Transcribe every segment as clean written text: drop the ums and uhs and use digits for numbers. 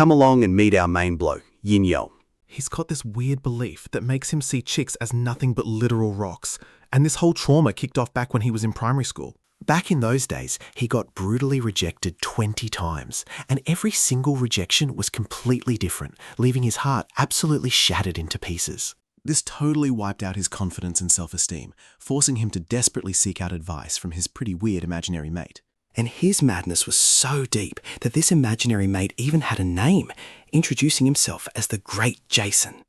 Come along and meet our main bloke, Yin Yo. He's got this weird belief that makes him see chicks as nothing but literal rocks, and this whole trauma kicked off back when he was in primary school. Back in those days, he got brutally rejected 20 times, and every single rejection was completely different, leaving his heart absolutely shattered into pieces. This totally wiped out his confidence and self-esteem, forcing him to desperately seek out advice from his pretty weird imaginary mate. And his madness was so deep that this imaginary mate even had a name, introducing himself as the Great Jason.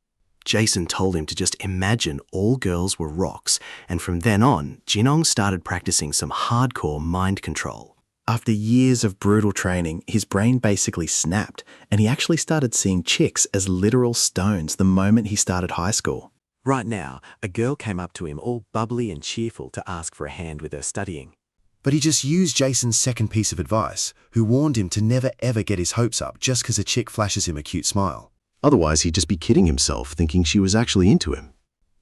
Jason told him to just imagine all girls were rocks, and from then on, Jinong started practicing some hardcore mind control. After years of brutal training, his brain basically snapped, and he actually started seeing chicks as literal stones the moment he started high school. Right now, a girl came up to him all bubbly and cheerful to ask for a hand with her studying. But he just used Jason's second piece of advice, who warned him to never ever get his hopes up just because a chick flashes him a cute smile. Otherwise, he'd just be kidding himself, thinking she was actually into him.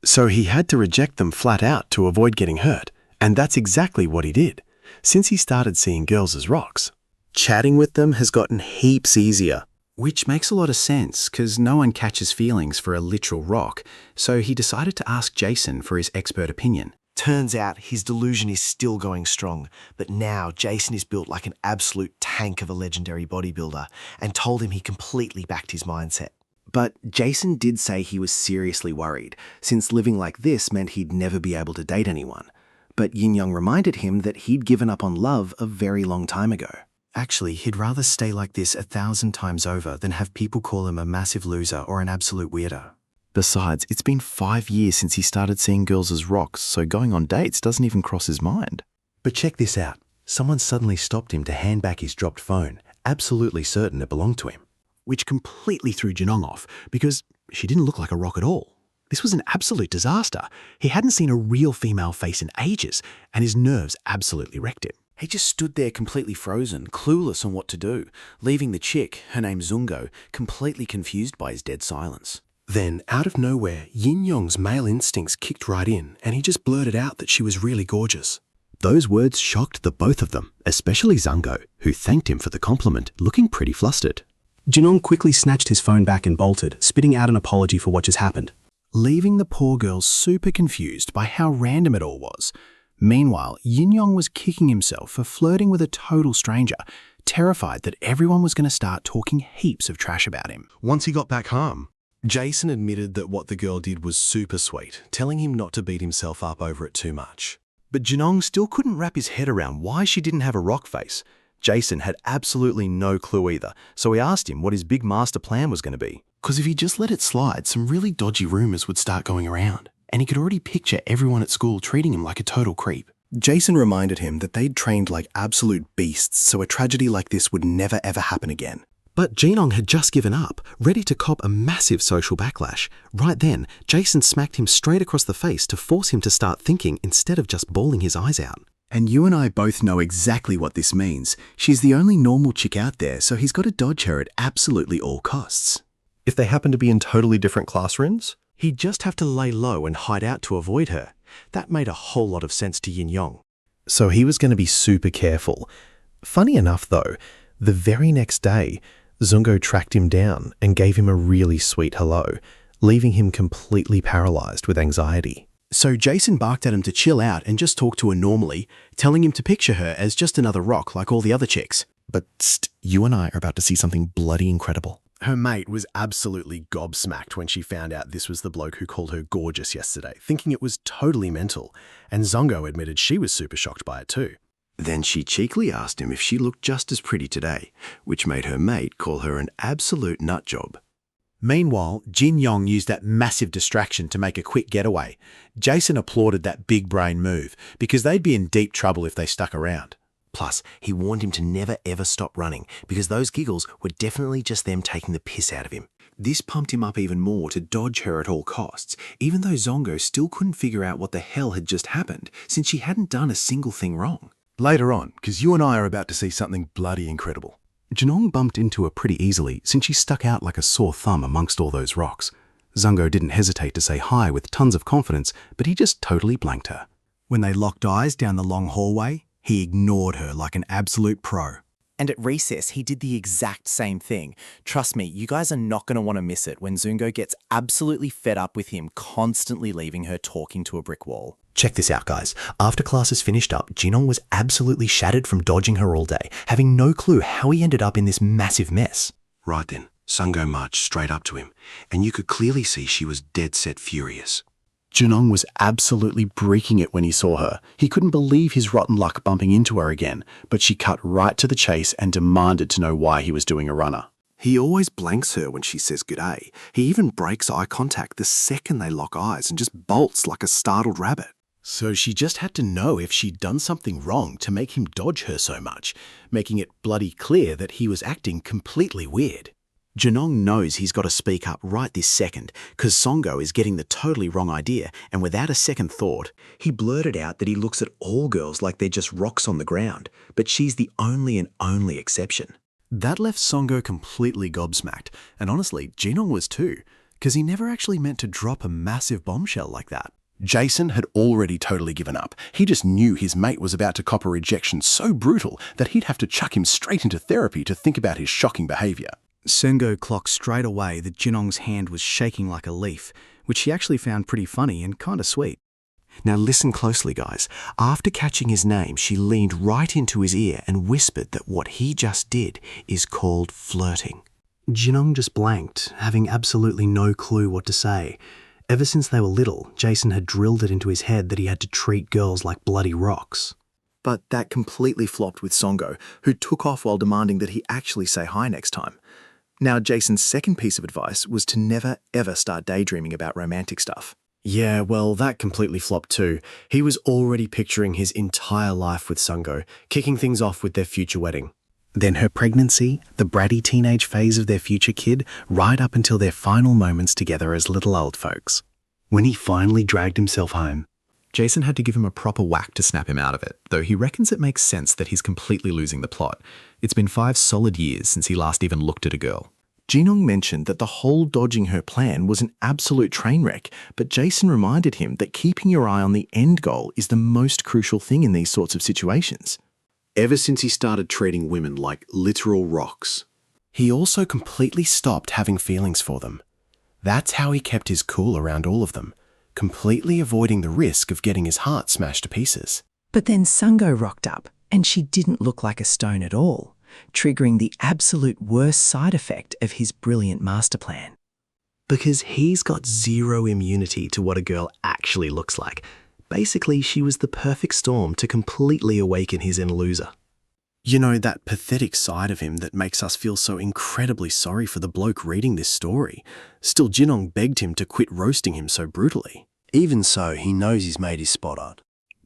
So he had to reject them flat out to avoid getting hurt, and that's exactly what he did, since he started seeing girls as rocks. Chatting with them has gotten heaps easier, which makes a lot of sense because no one catches feelings for a literal rock, so he decided to ask Jason for his expert opinion. Turns out his delusion is still going strong, but now Jason is built like an absolute tank of a legendary bodybuilder and told him he completely backed his mindset. But Jason did say he was seriously worried, since living like this meant he'd never be able to date anyone. But Yin Yang reminded him that he'd given up on love a very long time ago. Actually, he'd rather stay like this 1,000 times over than have people call him a massive loser or an absolute weirdo. Besides, it's been 5 years since he started seeing girls as rocks, so going on dates doesn't even cross his mind. But check this out. Someone suddenly stopped him to hand back his dropped phone, absolutely certain it belonged to him. Which completely threw Jinong off, because she didn't look like a rock at all. This was an absolute disaster. He hadn't seen a real female face in ages, and his nerves absolutely wrecked him. He just stood there completely frozen, clueless on what to do, leaving the chick, her name Zungo, completely confused by his dead silence. Then, out of nowhere, Yin Yong's male instincts kicked right in, and he just blurted out that she was really gorgeous. Those words shocked the both of them, especially Zungo, who thanked him for the compliment, looking pretty flustered. Jinong quickly snatched his phone back and bolted, spitting out an apology for what just happened, leaving the poor girl super confused by how random it all was. Meanwhile, Yin Yang was kicking himself for flirting with a total stranger, terrified that everyone was going to start talking heaps of trash about him. Once he got back home, Jason admitted that what the girl did was super sweet, telling him not to beat himself up over it too much. But Jinong still couldn't wrap his head around why she didn't have a rock face. Jason had absolutely no clue either, so he asked him what his big master plan was going to be. Because if he just let it slide, some really dodgy rumors would start going around, and he could already picture everyone at school treating him like a total creep. Jason reminded him that they'd trained like absolute beasts, so a tragedy like this would never ever happen again. But Jinong had just given up, ready to cop a massive social backlash. Right then, Jason smacked him straight across the face to force him to start thinking instead of just bawling his eyes out. And you and I both know exactly what this means. She's the only normal chick out there, so he's got to dodge her at absolutely all costs. If they happen to be in totally different classrooms, He'd just have to lay low and hide out to avoid her. That made a whole lot of sense to Yin Yong. so he was going to be super careful. Funny enough though, the very next day, Zungo tracked him down and gave him a really sweet hello, leaving him completely paralyzed with anxiety. So Jason barked at him to chill out and just talk to her normally, telling him to picture her as just another rock like all the other chicks. But you and I are about to see something bloody incredible. Her mate was absolutely gobsmacked when she found out this was the bloke who called her gorgeous yesterday, thinking it was totally mental, and Zongo admitted she was super shocked by it too. Then she cheekily asked him if she looked just as pretty today, which made her mate call her an absolute nutjob. Meanwhile, Jin Yong used that massive distraction to make a quick getaway. Jason applauded that big brain move because they'd be in deep trouble if they stuck around. Plus, he warned him to never ever stop running because those giggles were definitely just them taking the piss out of him. This pumped him up even more to dodge her at all costs, even though Zongo still couldn't figure out what the hell had just happened since she hadn't done a single thing wrong. Later on, because you and I are about to see something bloody incredible. Jinong bumped into her pretty easily since she stuck out like a sore thumb amongst all those rocks. Zungo didn't hesitate to say hi with tons of confidence, but he just totally blanked her. When they locked eyes down the long hallway, he ignored her like an absolute pro. And at recess, he did the exact same thing. Trust me, you guys are not going to want to miss it when Zungo gets absolutely fed up with him constantly leaving her talking to a brick wall. Check this out, guys. After classes finished up, Jinong was absolutely shattered from dodging her all day, having no clue how he ended up in this massive mess. Right then, Sungo marched straight up to him, and you could clearly see she was dead set furious. Junong was absolutely breaking it when he saw her. He couldn't believe his rotten luck bumping into her again, but she cut right to the chase and demanded to know why he was doing a runner. He always blanks her when she says good day. He even breaks eye contact the second they lock eyes and just bolts like a startled rabbit. So she just had to know if she'd done something wrong to make him dodge her so much, making it bloody clear that he was acting completely weird. Junong knows he's got to speak up right this second, because Songo is getting the totally wrong idea, and without a second thought, he blurted out that he looks at all girls like they're just rocks on the ground, but she's the only and only exception. That left Songo completely gobsmacked, and honestly, Jinong was too, because he never actually meant to drop a massive bombshell like that. Jason had already totally given up. He just knew his mate was about to cop a rejection so brutal that he'd have to chuck him straight into therapy to think about his shocking behaviour. Sungo clocked straight away that Jinong's hand was shaking like a leaf, which he actually found pretty funny and kind of sweet. Now listen closely, guys. After catching his name, she leaned right into his ear and whispered that what he just did is called flirting. Jinong just blanked, having absolutely no clue what to say. Ever since they were little, Jason had drilled it into his head that he had to treat girls like bloody rocks. But that completely flopped with Songo, who took off while demanding that he actually say hi next time. Now, Jason's second piece of advice was to never ever start daydreaming about romantic stuff. Yeah, well, that completely flopped too. He was already picturing his entire life with Sungo, kicking things off with their future wedding. Then her pregnancy, the bratty teenage phase of their future kid, right up until their final moments together as little old folks. When he finally dragged himself home, Jason had to give him a proper whack to snap him out of it, though he reckons it makes sense that he's completely losing the plot. It's been 5 solid years since he last even looked at a girl. Jinong mentioned that the whole dodging her plan was an absolute train wreck, but Jason reminded him that keeping your eye on the end goal is the most crucial thing in these sorts of situations. Ever since he started treating women like literal rocks, He also completely stopped having feelings for them. That's how he kept his cool around all of them, completely avoiding the risk of getting his heart smashed to pieces. But then Sungo rocked up, and she didn't look like a stone at all, triggering the absolute worst side effect of his brilliant master plan. because he's got zero immunity to what a girl actually looks like. Basically, she was the perfect storm to completely awaken his inner loser. You know, that pathetic side of him that makes us feel so incredibly sorry for the bloke reading this story. Still, Jinong begged him to quit roasting him so brutally. even so, he knows he's made his spot on.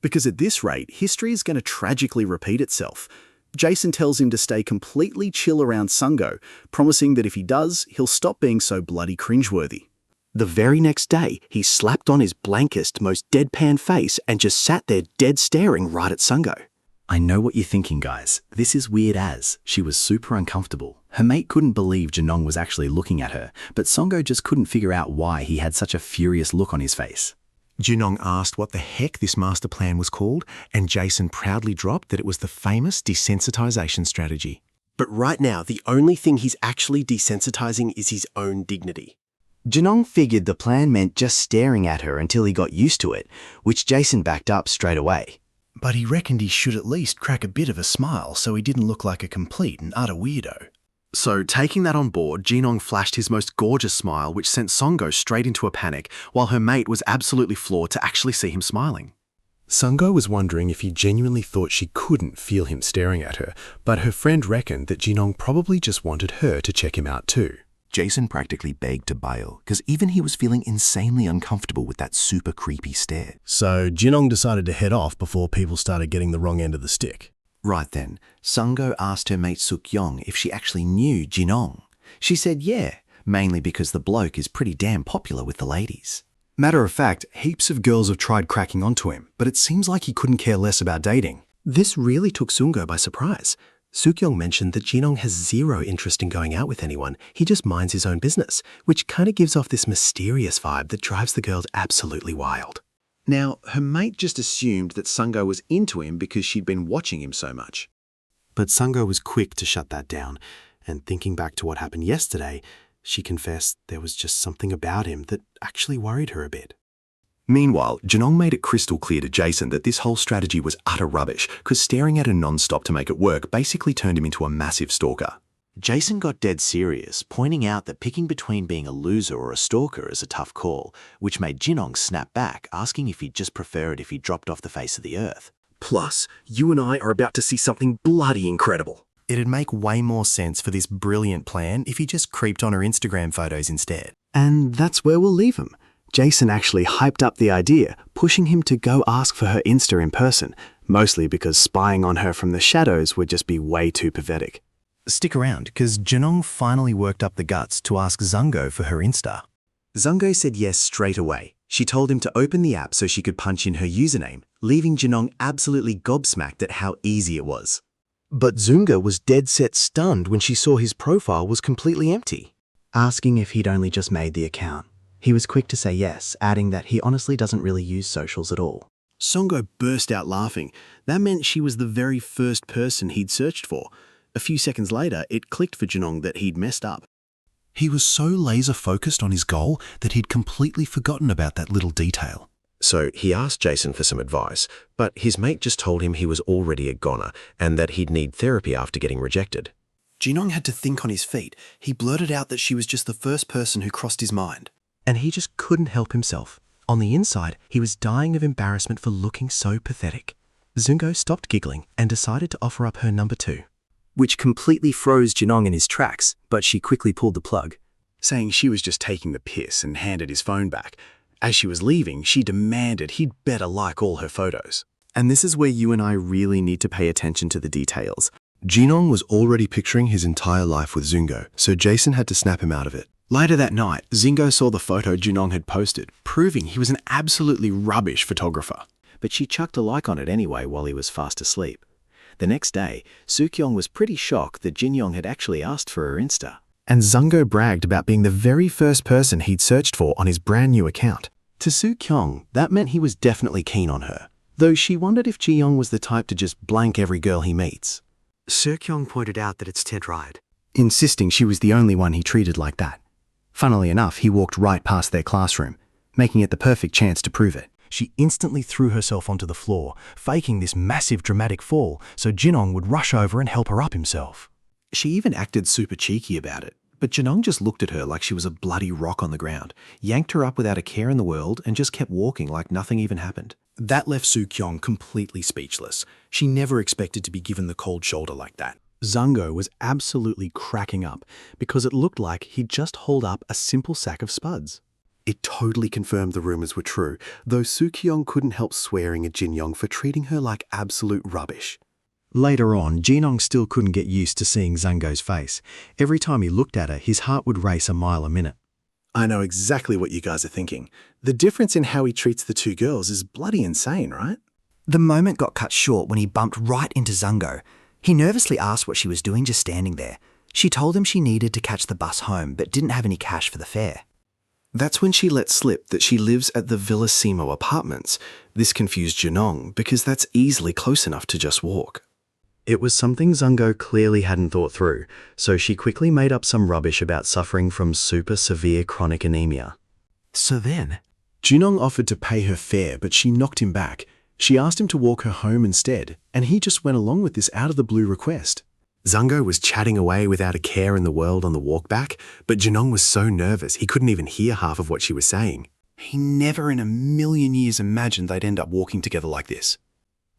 Because at this rate, history is going to tragically repeat itself. Jason tells him to stay completely chill around Sungo, promising that if he does, he'll stop being so bloody cringeworthy. The very next day, he slapped on his blankest, most deadpan face and just sat there dead staring right at Sungo. I know what you're thinking, guys. This is weird as. She was super uncomfortable. Her mate couldn't believe Janong was actually looking at her, but Songo just couldn't figure out why he had such a furious look on his face. Junong asked what the heck this master plan was called, and Jason proudly dropped that it was the famous desensitization strategy. But right now, the only thing he's actually desensitizing is his own dignity. Janong figured the plan meant just staring at her until he got used to it, which Jason backed up straight away. But he reckoned he should at least crack a bit of a smile so he didn't look like a complete and utter weirdo. So, taking that on board, Jinong flashed his most gorgeous smile, which sent Songo straight into a panic, while her mate was absolutely floored to actually see him smiling. Songo was wondering if he genuinely thought she couldn't feel him staring at her, but her friend reckoned that Jinong probably just wanted her to check him out too. Jason practically begged to bail, because even he was feeling insanely uncomfortable with that super creepy stare. So, Jinong decided to head off before people started getting the wrong end of the stick. Right then, Sungo asked her mate Suk-yong if she actually knew Jinong. She said yeah, mainly because the bloke is pretty damn popular with the ladies. Matter of fact, heaps of girls have tried cracking onto him, but it seems like he couldn't care less about dating. This really took Sungo by surprise. Suk-yong mentioned that Jinong has zero interest in going out with anyone. He just minds his own business, which kind of gives off this mysterious vibe that drives the girls absolutely wild. Now, her mate just assumed that Sungo was into him because she'd been watching him so much. But Sungo was quick to shut that down, and thinking back to what happened yesterday, she confessed there was just something about him that actually worried her a bit. Meanwhile, Janong made it crystal clear to Jason that this whole strategy was utter rubbish, because staring at her non-stop to make it work basically turned him into a massive stalker. Jason got dead serious, pointing out that picking between being a loser or a stalker is a tough call, which made Jinong snap back, asking if he'd just prefer it if he dropped off the face of the earth. Plus, you and I are about to see something bloody incredible. It'd make way more sense for this brilliant plan if he just creeped on her Instagram photos instead. And that's where we'll leave him. Jason actually hyped up the idea, pushing him to go ask for her Insta in person, mostly because spying on her from the shadows would just be way too pathetic. Stick around, because Janong finally worked up the guts to ask Zungo for her Insta. Zungo said yes straight away. She told him to open the app so she could punch in her username, leaving Janong absolutely gobsmacked at how easy it was. But Zunga was dead set stunned when she saw his profile was completely empty. Asking if he'd only just made the account. He was quick to say yes, adding that he honestly doesn't really use socials at all. Songo burst out laughing. That meant she was the very first person he'd searched for. A few seconds later, it clicked for Janong that he'd messed up. He was so laser-focused on his goal that he'd completely forgotten about that little detail. So he asked Jason for some advice, but his mate just told him he was already a goner and that he'd need therapy after getting rejected. Jinong had to think on his feet. He blurted out that she was just the first person who crossed his mind. And he just couldn't help himself. On the inside, he was dying of embarrassment for looking so pathetic. Zungo stopped giggling and decided to offer up her number 2. Which completely froze Janong in his tracks, but she quickly pulled the plug. Saying she was just taking the piss and handed his phone back. As she was leaving, she demanded he'd better like all her photos. And this is where you and I really need to pay attention to the details. Jinong was already picturing his entire life with Zungo, so Jason had to snap him out of it. Later that night, Zingo saw the photo Jinong had posted, proving he was an absolutely rubbish photographer. But she chucked a like on it anyway while he was fast asleep. The next day, Sukyong was pretty shocked that Jinyong had actually asked for her Insta. And Zungo bragged about being the very first person he'd searched for on his brand new account. To Sukyong, that meant he was definitely keen on her, though she wondered if Jiyong was the type to just blank every girl he meets. Sukyong pointed out that it's Ted right, insisting she was the only one he treated like that. Funnily enough, he walked right past their classroom, making it the perfect chance to prove it. She instantly threw herself onto the floor, faking this massive dramatic fall so Jinong would rush over and help her up himself. She even acted super cheeky about it, but Jinong just looked at her like she was a bloody rock on the ground, yanked her up without a care in the world, and just kept walking like nothing even happened. That left Sukyong completely speechless. She never expected to be given the cold shoulder like that. Zungo was absolutely cracking up because it looked like he'd just hauled up a simple sack of spuds. It totally confirmed the rumors were true, though Sukyong couldn't help swearing at Jinyong for treating her like absolute rubbish. Later on, Jinong still couldn't get used to seeing Zungo's face. Every time he looked at her, his heart would race a mile a minute. I know exactly what you guys are thinking. The difference in how he treats the two girls is bloody insane, right? The moment got cut short when he bumped right into Zungo. He nervously asked what she was doing just standing there. She told him she needed to catch the bus home, but didn't have any cash for the fare. That's when she let slip that she lives at the Villa Simo apartments. This confused Jinong because that's easily close enough to just walk. It was something Zungo clearly hadn't thought through, so she quickly made up some rubbish about suffering from super severe chronic anemia. So then, Jinong offered to pay her fare, but she knocked him back. She asked him to walk her home instead, and he just went along with this out-of-the-blue request. Zungo was chatting away without a care in the world on the walk back, but Jinong was so nervous he couldn't even hear half of what she was saying. He never in a million years imagined they'd end up walking together like this.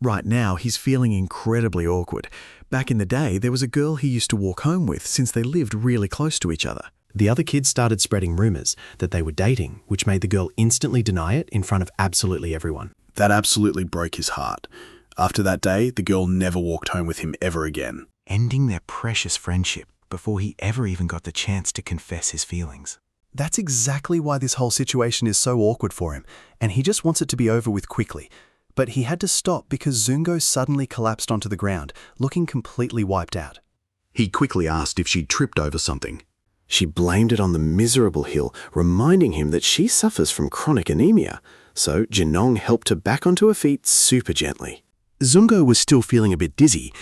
Right now, he's feeling incredibly awkward. Back in the day, there was a girl he used to walk home with since they lived really close to each other. The other kids started spreading rumors that they were dating, which made the girl instantly deny it in front of absolutely everyone. That absolutely broke his heart. After that day, the girl never walked home with him ever again. Ending their precious friendship before he ever even got the chance to confess his feelings. That's exactly why this whole situation is so awkward for him, and he just wants it to be over with quickly. But he had to stop because Zungo suddenly collapsed onto the ground, looking completely wiped out. He quickly asked if she'd tripped over something. She blamed it on the miserable hill, reminding him that she suffers from chronic anemia, so Jinong helped her back onto her feet super gently. Zungo was still feeling a bit dizzy.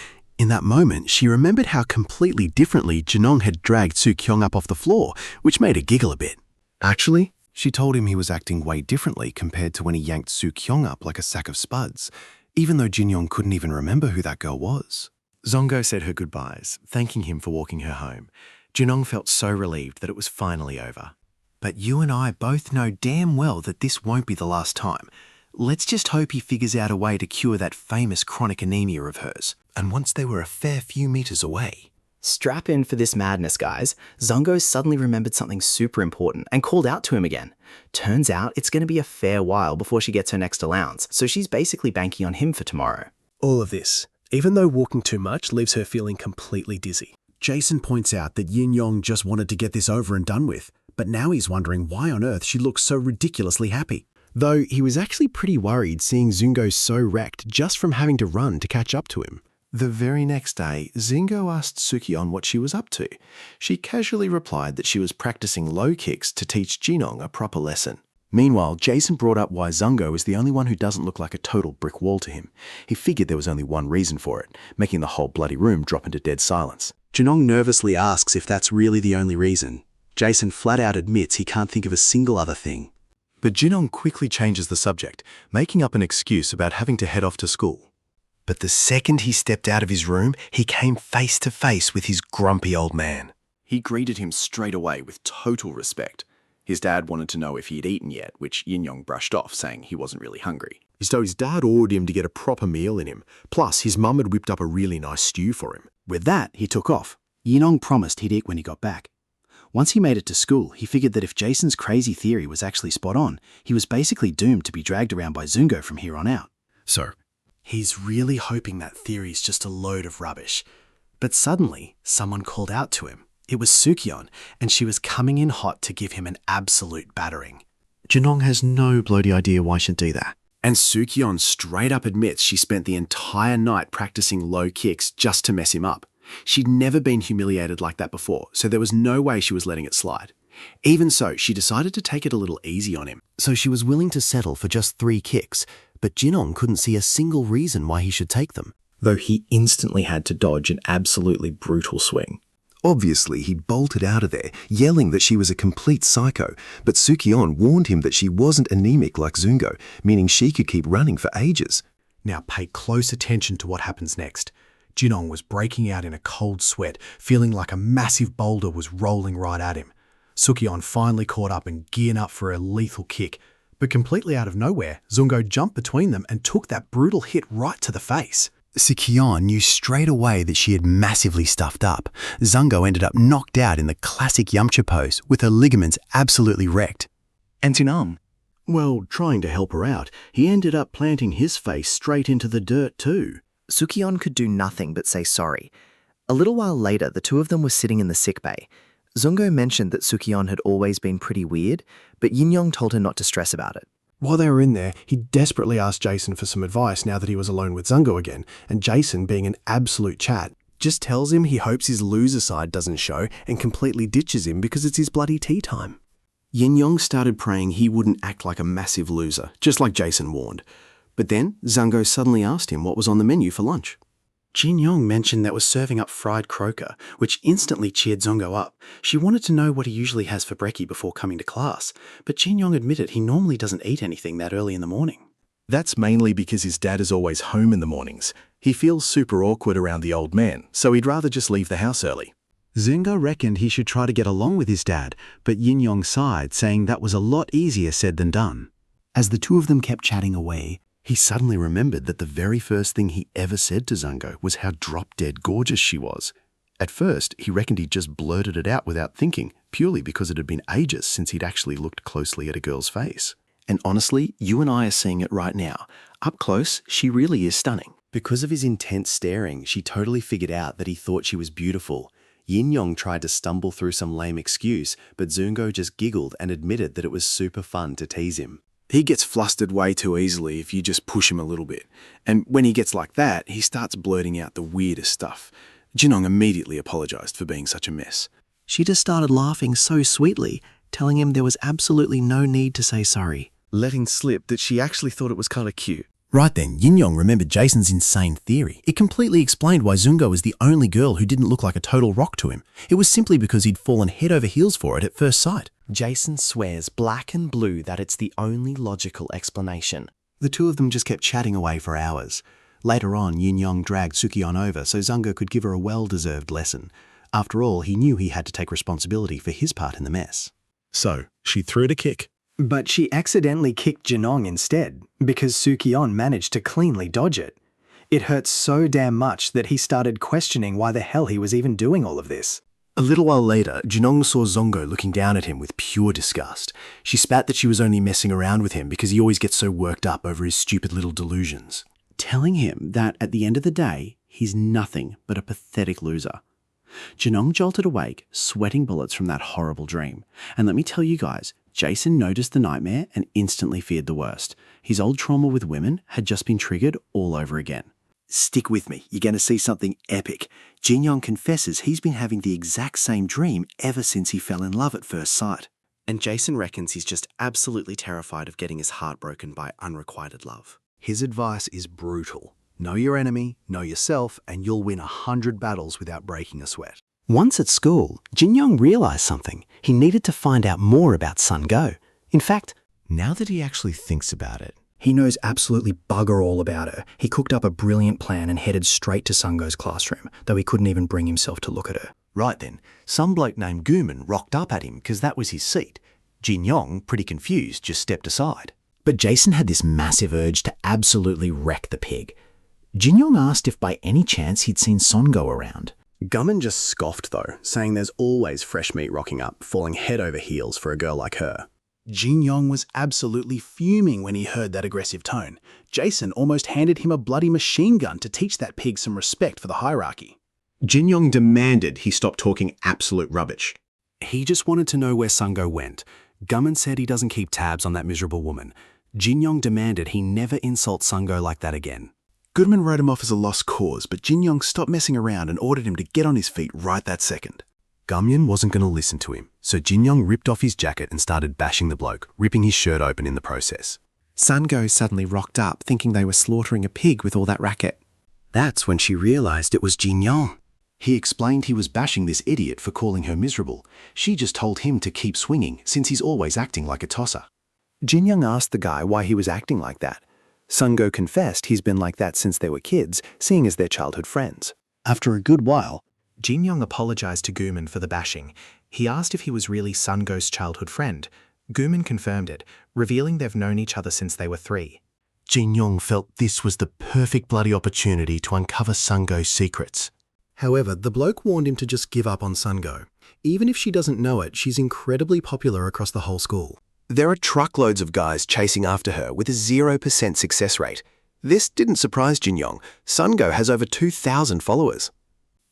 In that moment, she remembered how completely differently Jinong had dragged Soo-kyung up off the floor, which made her giggle a bit. Actually, she told him he was acting way differently compared to when he yanked Soo-kyung up like a sack of spuds, even though Jin-young couldn't even remember who that girl was. Zongo said her goodbyes, thanking him for walking her home. Jinong felt so relieved that it was finally over. But you and I both know damn well that this won't be the last time. Let's just hope he figures out a way to cure that famous chronic anemia of hers. And once they were a fair few meters away, Strap in for this madness, guys. Zongo suddenly remembered something super important and called out to him again. Turns out it's going to be a fair while before she gets her next allowance, so she's basically banking on him for tomorrow. All of this, even though walking too much leaves her feeling completely dizzy. Jason points out that Yin Yong just wanted to get this over and done with, but now he's wondering why on earth she looks so ridiculously happy. though he was actually pretty worried seeing Zungo so wrecked just from having to run to catch up to him. The very next day, Zingo asked Sukion what she was up to. She casually replied that she was practicing low kicks to teach Jinong a proper lesson. Meanwhile, Jason brought up why Zungo is the only one who doesn't look like a total brick wall to him. He figured there was only one reason for it, making the whole bloody room drop into dead silence. Jinong nervously asks if that's really the only reason. Jason flat out admits he can't think of a single other thing. But Jinong quickly changes the subject, making up an excuse about having to head off to school. But the second he stepped out of his room, he came face to face with his grumpy old man. He greeted him straight away with total respect. His dad wanted to know if he had eaten yet, which Yin-yong brushed off, saying he wasn't really hungry. So his dad ordered him to get a proper meal in him. Plus, his mum had whipped up a really nice stew for him. With that, he took off. Yin-yong promised he'd eat when he got back. Once he made it to school, he figured that if Jason's crazy theory was actually spot on, he was basically doomed to be dragged around by Zungo from here on out. So, he's really hoping that theory's just a load of rubbish. But suddenly, someone called out to him. It was Sukion, and she was coming in hot to give him an absolute battering. Jinong has no bloody idea why she'd do that. And Sukion straight up admits she spent the entire night practicing low kicks just to mess him up. She'd never been humiliated like that before, so there was no way she was letting it slide. Even so, she decided to take it a little easy on him. So she was willing to settle for just 3 kicks, but Jinong couldn't see a single reason why he should take them. Though he instantly had to dodge an absolutely brutal swing. Obviously, he bolted out of there, yelling that she was a complete psycho, but Sukion warned him that she wasn't anemic like Zungo, meaning she could keep running for ages. Now pay close attention to what happens next. Jinong was breaking out in a cold sweat, feeling like a massive boulder was rolling right at him. Sukion finally caught up and geared up for a lethal kick, but completely out of nowhere, Zungo jumped between them and took that brutal hit right to the face. Sukion knew straight away that she had massively stuffed up. Zungo ended up knocked out in the classic Yamcha pose, with her ligaments absolutely wrecked. And Jinong? Well, trying to help her out, he ended up planting his face straight into the dirt too. Sukion could do nothing but say sorry. A little while later, the two of them were sitting in the sickbay. Zungo mentioned that Sukion had always been pretty weird, but Yin-yong told her not to stress about it. While they were in there, he desperately asked Jason for some advice now that he was alone with Zungo again, and Jason, being an absolute chat, just tells him he hopes his loser side doesn't show and completely ditches him because it's his bloody tea time. Yin-yong started praying he wouldn't act like a massive loser, just like Jason warned. But then, Zungo suddenly asked him what was on the menu for lunch. Jin-yong mentioned that was serving up fried croaker, which instantly cheered Zungo up. She wanted to know what he usually has for brekkie before coming to class, but Jin-yong admitted he normally doesn't eat anything that early in the morning. That's mainly because his dad is always home in the mornings. He feels super awkward around the old man, so he'd rather just leave the house early. Zungo reckoned he should try to get along with his dad, but Yin-yong sighed, saying that was a lot easier said than done. As the two of them kept chatting away, He suddenly remembered that the very first thing he ever said to Zungo was how drop-dead gorgeous she was. At first, he reckoned he'd just blurted it out without thinking, purely because it had been ages since he'd actually looked closely at a girl's face. And honestly, you and I are seeing it right now. Up close, she really is stunning. Because of his intense staring, she totally figured out that he thought she was beautiful. Yin-yong tried to stumble through some lame excuse, but Zungo just giggled and admitted that it was super fun to tease him. He gets flustered way too easily if you just push him a little bit. And when he gets like that, he starts blurting out the weirdest stuff. Jinong immediately apologized for being such a mess. she just started laughing so sweetly, telling him there was absolutely no need to say sorry. Letting slip that she actually thought it was kind of cute. Right then, Yin-Yong remembered Jason's insane theory. It completely explained why Zungo was the only girl who didn't look like a total rock to him. It was simply because he'd fallen head over heels for it at first sight. Jason swears black and blue that it's the only logical explanation. The two of them just kept chatting away for hours. Later on, Yin-Yong dragged Sukion over so Zungo could give her a well-deserved lesson. After all, he knew he had to take responsibility for his part in the mess. So, she threw it a kick. But she accidentally kicked Jinong instead, because Sukion managed to cleanly dodge it. It hurt so damn much that he started questioning why the hell he was even doing all of this. A little while later, Jinong saw Zongo looking down at him with pure disgust. She spat that she was only messing around with him because he always gets so worked up over his stupid little delusions, telling him that at the end of the day, he's nothing but a pathetic loser. Jinong jolted awake, sweating bullets from that horrible dream. And let me tell you guys, Jason noticed the nightmare and instantly feared the worst. His old trauma with women had just been triggered all over again. Stick with me, you're going to see something epic. Jin-Yong confesses he's been having the exact same dream ever since he fell in love at first sight. And Jason reckons he's just absolutely terrified of getting his heart broken by unrequited love. His advice is brutal. Know your enemy, know yourself, and you'll win 100 battles without breaking a sweat. Once at school, Jin-Yong realized something. He needed to find out more about Sun Go. In fact, now that he actually thinks about it, he knows absolutely bugger all about her. He cooked up a brilliant plan and headed straight to Sungo's classroom, though he couldn't even bring himself to look at her. Right then, some bloke named Gooman rocked up at him because that was his seat. Jin-Yong, pretty confused, just stepped aside. But Jason had this massive urge to absolutely wreck the pig. Jin-Yong asked if by any chance he'd seen Son go around. Gummin just scoffed though, saying there's always fresh meat rocking up, falling head over heels for a girl like her. Jin-Yong was absolutely fuming when he heard that aggressive tone. Jason almost handed him a bloody machine gun to teach that pig some respect for the hierarchy. Jin-Yong demanded he stop talking absolute rubbish. He just wanted to know where Sungo went. Gummin said he doesn't keep tabs on that miserable woman. Jin-Yong demanded he never insult Sungo like that again. Goodman wrote him off as a lost cause, but Jin-Yong stopped messing around and ordered him to get on his feet right that second. Gumyan wasn't going to listen to him, so Jin-Yong ripped off his jacket and started bashing the bloke, ripping his shirt open in the process. Sungo suddenly rocked up, thinking they were slaughtering a pig with all that racket. That's when she realized it was Jin-Yong. He explained he was bashing this idiot for calling her miserable. She just told him to keep swinging, since he's always acting like a tosser. Jin-Young asked the guy why he was acting like that. Sungo confessed he's been like that since they were kids, seeing as their childhood friends. After a good while, Jin-Young apologized to Gooman for the bashing. He asked if he was really Sungo's childhood friend. Gooman confirmed it, revealing they've known each other since they were 3. Jin-Yong felt this was the perfect bloody opportunity to uncover Sungo's secrets. However, the bloke warned him to just give up on Sungo. Even if she doesn't know it, she's incredibly popular across the whole school. There are truckloads of guys chasing after her with a 0% success rate. This didn't surprise Jin-Yong. Sungo has over 2,000 followers.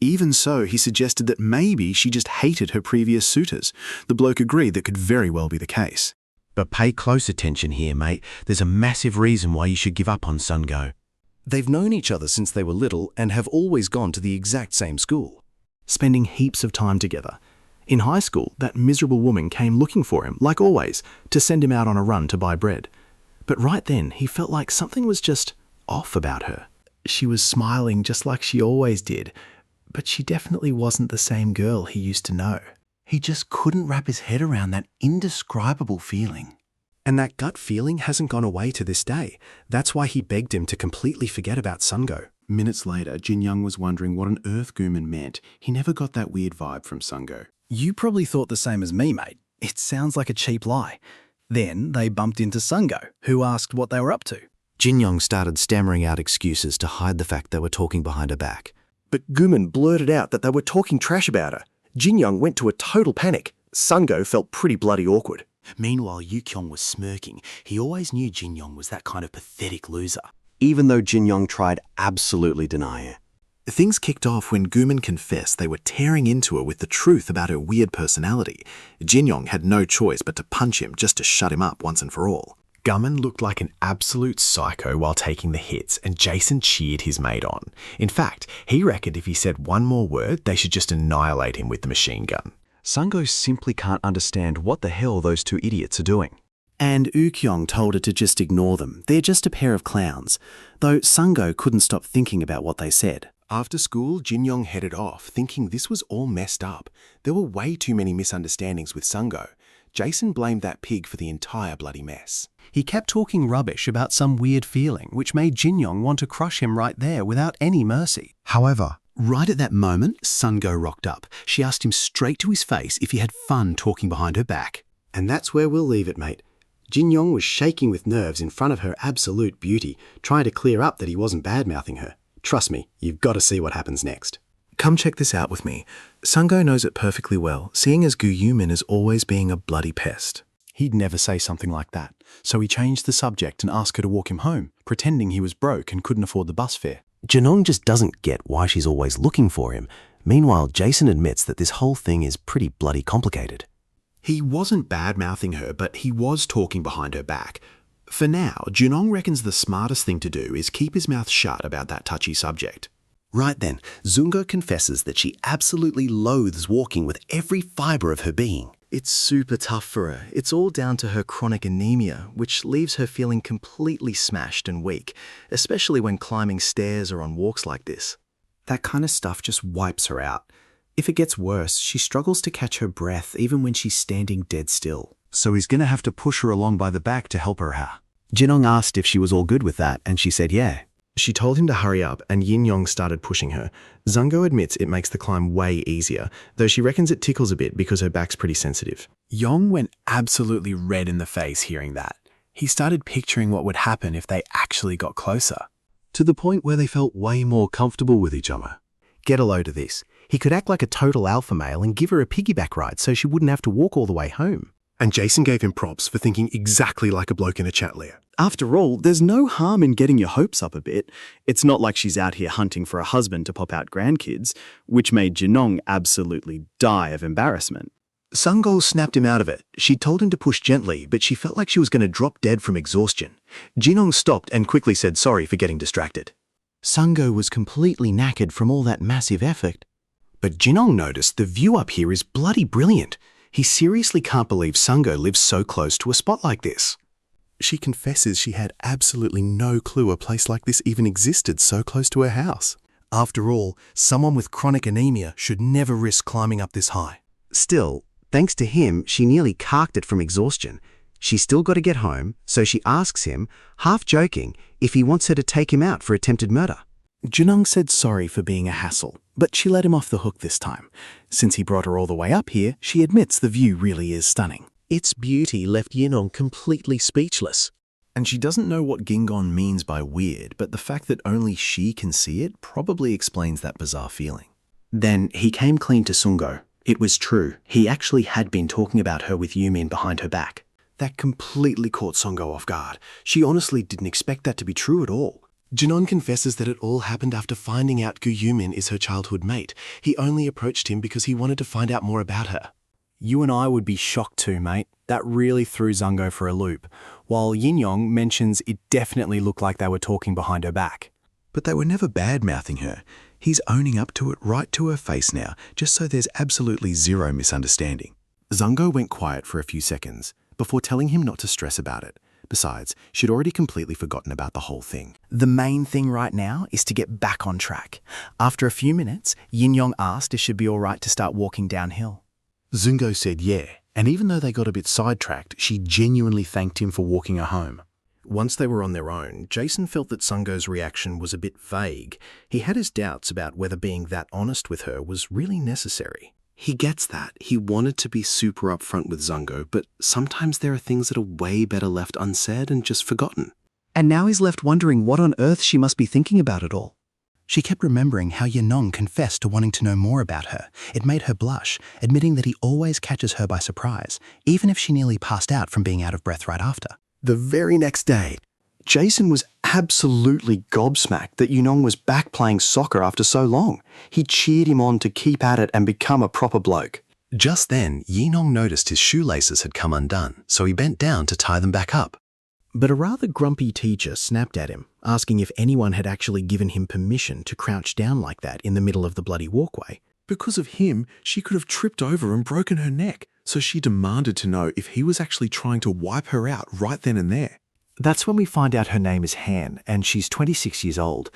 Even so, he suggested that maybe she just hated her previous suitors. The bloke agreed that could very well be the case. But pay close attention here, mate. There's a massive reason why you should give up on Sungo. They've known each other since they were little and have always gone to the exact same school, spending heaps of time together. In high school, that miserable woman came looking for him, like always, to send him out on a run to buy bread. But right then, he felt like something was just off about her. She was smiling just like she always did, but she definitely wasn't the same girl he used to know. He just couldn't wrap his head around that indescribable feeling. And that gut feeling hasn't gone away to this day. That's why he begged him to completely forget about Sungo. Minutes later, Jin-Young was wondering what on earth Gooman meant. He never got that weird vibe from Sungo. You probably thought the same as me, mate. It sounds like a cheap lie. Then they bumped into Sungo, who asked what they were up to. Jin-Young started stammering out excuses to hide the fact they were talking behind her back. But Gooman blurted out that they were talking trash about her. Jin-Young went to a total panic. Sungo felt pretty bloody awkward. Meanwhile, Yu-Kyung was smirking. He always knew Jin-Yong was that kind of pathetic loser. Even though Jin-Yong tried absolutely deny her. Things kicked off when Gooman confessed they were tearing into her with the truth about her weird personality. Jin-Yong had no choice but to punch him just to shut him up once and for all. Gumman looked like an absolute psycho while taking the hits, and Jason cheered his mate on. In fact, he reckoned if he said one more word, they should just annihilate him with the machine gun. Sungo simply can't understand what the hell those two idiots are doing. And Ukyong told her to just ignore them. They're just a pair of clowns. Though Sungo couldn't stop thinking about what they said. After school, Jin-young headed off, thinking this was all messed up. There were way too many misunderstandings with Sungo. Jason blamed that pig for the entire bloody mess. He kept talking rubbish about some weird feeling, which made Jin-young want to crush him right there without any mercy. However, right at that moment, Sungo rocked up. She asked him straight to his face if he had fun talking behind her back. And that's where we'll leave it, mate. Jin-young was shaking with nerves in front of her absolute beauty, trying to clear up that he wasn't bad-mouthing her. Trust me, you've got to see what happens next. Come check this out with me. Sungo knows it perfectly well, seeing as Gu-yumin is always being a bloody pest. He'd never say something like that, so he changed the subject and asked her to walk him home, pretending he was broke and couldn't afford the bus fare. Jinong just doesn't get why she's always looking for him. Meanwhile, Jason admits that this whole thing is pretty bloody complicated. He wasn't bad-mouthing her, but he was talking behind her back. For now, Junong reckons the smartest thing to do is keep his mouth shut about that touchy subject. Right then, Zungo confesses that she absolutely loathes walking with every fibre of her being. It's super tough for her. It's all down to her chronic anemia, which leaves her feeling completely smashed and weak, especially when climbing stairs or on walks like this. That kind of stuff just wipes her out. If it gets worse, she struggles to catch her breath even when she's standing dead still. So he's gonna have to push her along by the back to help her, huh? Jinong asked if she was all good with that, and she said yeah. She told him to hurry up, and Yin-yong started pushing her. Zungo admits it makes the climb way easier, though she reckons it tickles a bit because her back's pretty sensitive. Yong went absolutely red in the face hearing that. He started picturing what would happen if they actually got closer. To the point where they felt way more comfortable with each other. Get a load of this. He could act like a total alpha male and give her a piggyback ride so she wouldn't have to walk all the way home. And Jason gave him props for thinking exactly like a bloke in a chat lair. After all, there's no harm in getting your hopes up a bit. It's not like she's out here hunting for a husband to pop out grandkids, which made Jinong absolutely die of embarrassment. Sungol snapped him out of it. She told him to push gently, but she felt like she was going to drop dead from exhaustion. Jinong stopped and quickly said sorry for getting distracted. Sungo was completely knackered from all that massive effort. But Jinong noticed the view up here is bloody brilliant. He seriously can't believe Sungo lives so close to a spot like this. She confesses she had absolutely no clue a place like this even existed so close to her house. After all, someone with chronic anemia should never risk climbing up this high. Still, thanks to him, she nearly carked it from exhaustion. She's still got to get home, so she asks him, half joking, if he wants her to take him out for attempted murder. Junong said sorry for being a hassle, but she let him off the hook this time. Since he brought her all the way up here, she admits the view really is stunning. Its beauty left Yinong completely speechless. And she doesn't know what Gingon means by weird, but the fact that only she can see it probably explains that bizarre feeling. Then he came clean to Sungo. It was true. He actually had been talking about her with Yumin behind her back. That completely caught Sungo off guard. She honestly didn't expect that to be true at all. Jinon confesses that it all happened after finding out Gu-yumin is her childhood mate. He only approached him because he wanted to find out more about her. You and I would be shocked too, mate. That really threw Zungo for a loop, while Yin-yong mentions it definitely looked like they were talking behind her back. But they were never bad-mouthing her. He's owning up to it right to her face now, just so there's absolutely zero misunderstanding. Zungo went quiet for a few seconds before telling him not to stress about it. Besides, she'd already completely forgotten about the whole thing. The main thing right now is to get back on track. After a few minutes, Yin-yong asked if she'd be all right to start walking downhill. Zungo said yeah, and even though they got a bit sidetracked, she genuinely thanked him for walking her home. Once they were on their own, Jason felt that Sungo's reaction was a bit vague. He had his doubts about whether being that honest with her was really necessary. He gets that. He wanted to be super upfront with Zungo, but sometimes there are things that are way better left unsaid and just forgotten. And now he's left wondering what on earth she must be thinking about it all. She kept remembering how Yanong confessed to wanting to know more about her. It made her blush, admitting that he always catches her by surprise, even if she nearly passed out from being out of breath right after. The very next day, Jason was absolutely gobsmacked that Yunong was back playing soccer after so long. He cheered him on to keep at it and become a proper bloke. just then, Yinong noticed his shoelaces had come undone, so he bent down to tie them back up. But a rather grumpy teacher snapped at him, asking if anyone had actually given him permission to crouch down like that in the middle of the bloody walkway. Because of him, she could have tripped over and broken her neck. So she demanded to know if he was actually trying to wipe her out right then and there. That's when we find out her name is Han, and she's 26 years old.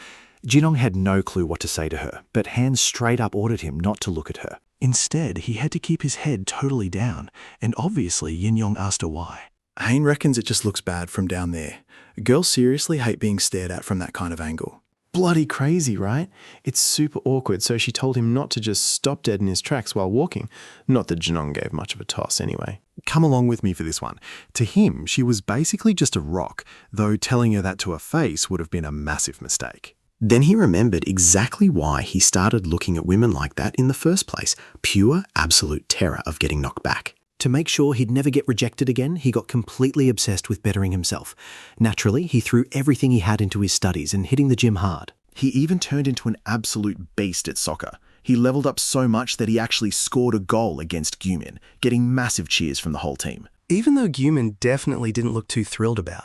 Jinong had no clue what to say to her, but Han straight up ordered him not to look at her. Instead, he had to keep his head totally down, and obviously Yin Yong asked her why. Hayne reckons it just looks bad from down there. Girls seriously hate being stared at from that kind of angle. Bloody crazy, right? It's super awkward, so she told him not to just stop dead in his tracks while walking. Not that Jinong gave much of a toss anyway. Come along with me for this one. To him, she was basically just a rock, though telling her that to her face would have been a massive mistake. Then he remembered exactly why he started looking at women like that in the first place. Pure, absolute terror of getting knocked back. To make sure he'd never get rejected again, he got completely obsessed with bettering himself. Naturally, he threw everything he had into his studies and hitting the gym hard. He even turned into an absolute beast at soccer. He leveled up so much that he actually scored a goal against Gumin, getting massive cheers from the whole team. Even though Gumin definitely didn't look too thrilled about.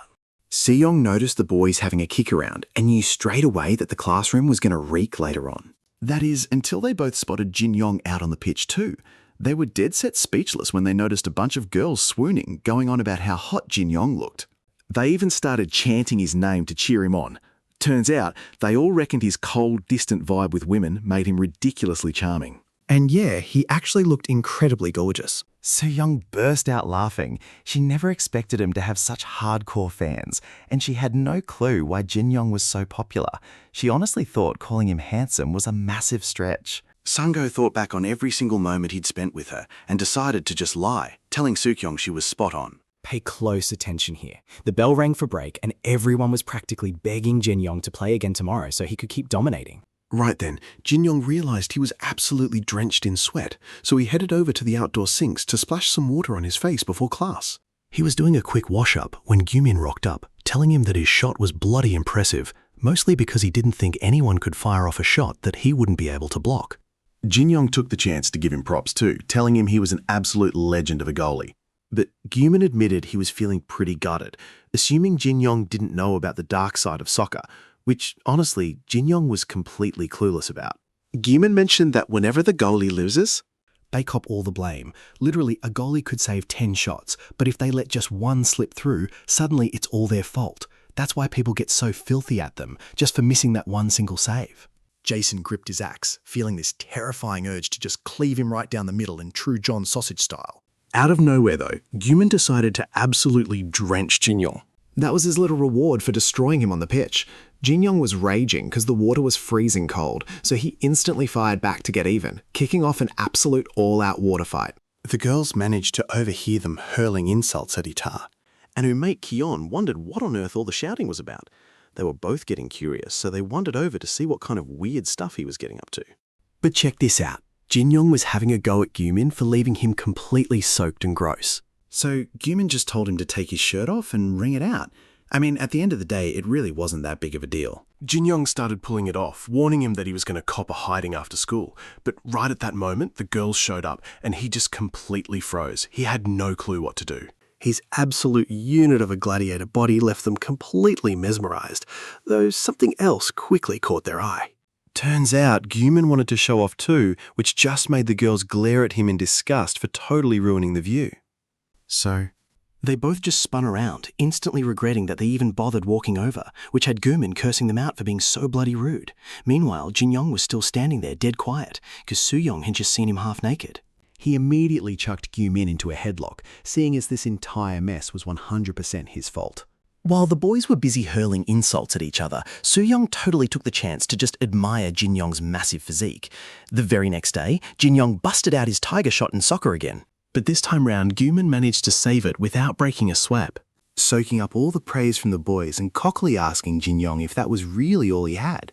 Sejong noticed the boys having a kick around and knew straight away that the classroom was going to reek later on. That is, until they both spotted Jin Yong out on the pitch too. They were dead set speechless when they noticed a bunch of girls swooning, going on about how hot Jin Yong looked. They even started chanting his name to cheer him on. Turns out, they all reckoned his cold, distant vibe with women made him ridiculously charming. And yeah, he actually looked incredibly gorgeous. Young burst out laughing. She never expected him to have such hardcore fans, and she had no clue why Jin Yong was so popular. She honestly thought calling him handsome was a massive stretch. Sungo thought back on every single moment he'd spent with her and decided to just lie, telling Sukyong she was spot on. Pay close attention here. The bell rang for break and everyone was practically begging Jin Yong to play again tomorrow so he could keep dominating. Right then, Jin Yong realized he was absolutely drenched in sweat, so he headed over to the outdoor sinks to splash some water on his face before class. He was doing a quick wash-up when Gumin rocked up, telling him that his shot was bloody impressive, mostly because he didn't think anyone could fire off a shot that he wouldn't be able to block. Jin Yong took the chance to give him props too, telling him he was an absolute legend of a goalie. But Gumin admitted he was feeling pretty gutted, assuming Jin Yong didn't know about the dark side of soccer, which, honestly, Jin Yong was completely clueless about. Gumin mentioned that whenever the goalie loses, they cop all the blame. Literally, a goalie could save 10 shots, but if they let just one slip through, suddenly it's all their fault. That's why people get so filthy at them, just for missing that one single save. Jason gripped his axe, feeling this terrifying urge to just cleave him right down the middle in true John Sausage style. Out of nowhere though, Gumin decided to absolutely drench Jin Yong. That was his little reward for destroying him on the pitch. Jin Yong was raging because the water was freezing cold, so he instantly fired back to get even, kicking off an absolute all-out water fight. The girls managed to overhear them hurling insults at Itar, and her mate Kion wondered what on earth all the shouting was about. They were both getting curious, so they wandered over to see what kind of weird stuff he was getting up to. But check this out. Jin Yong was having a go at Gumin for leaving him completely soaked and gross. So Gumin just told him to take his shirt off and wring it out. I mean, at the end of the day, it really wasn't that big of a deal. Jin Yong started pulling it off, warning him that he was going to cop a hiding after school. But right at that moment, the girls showed up, and he just completely froze. He had no clue what to do. His absolute unit of a gladiator body left them completely mesmerized, though something else quickly caught their eye. Turns out Gumin wanted to show off too, which just made the girls glare at him in disgust for totally ruining the view. So, they both just spun around, instantly regretting that they even bothered walking over, which had Gumin cursing them out for being so bloody rude. Meanwhile, Jin Yong was still standing there dead quiet, because Soo-young had just seen him half naked. He immediately chucked Gumin into a headlock, seeing as this entire mess was 100% his fault. While the boys were busy hurling insults at each other, Soo-young totally took the chance to just admire Jin Yong's massive physique. The very next day, Jin Yong busted out his tiger shot in soccer again. But this time round, Gumin managed to save it without breaking a sweat. Soaking up all the praise from the boys and cockily asking Jin Yong if that was really all he had.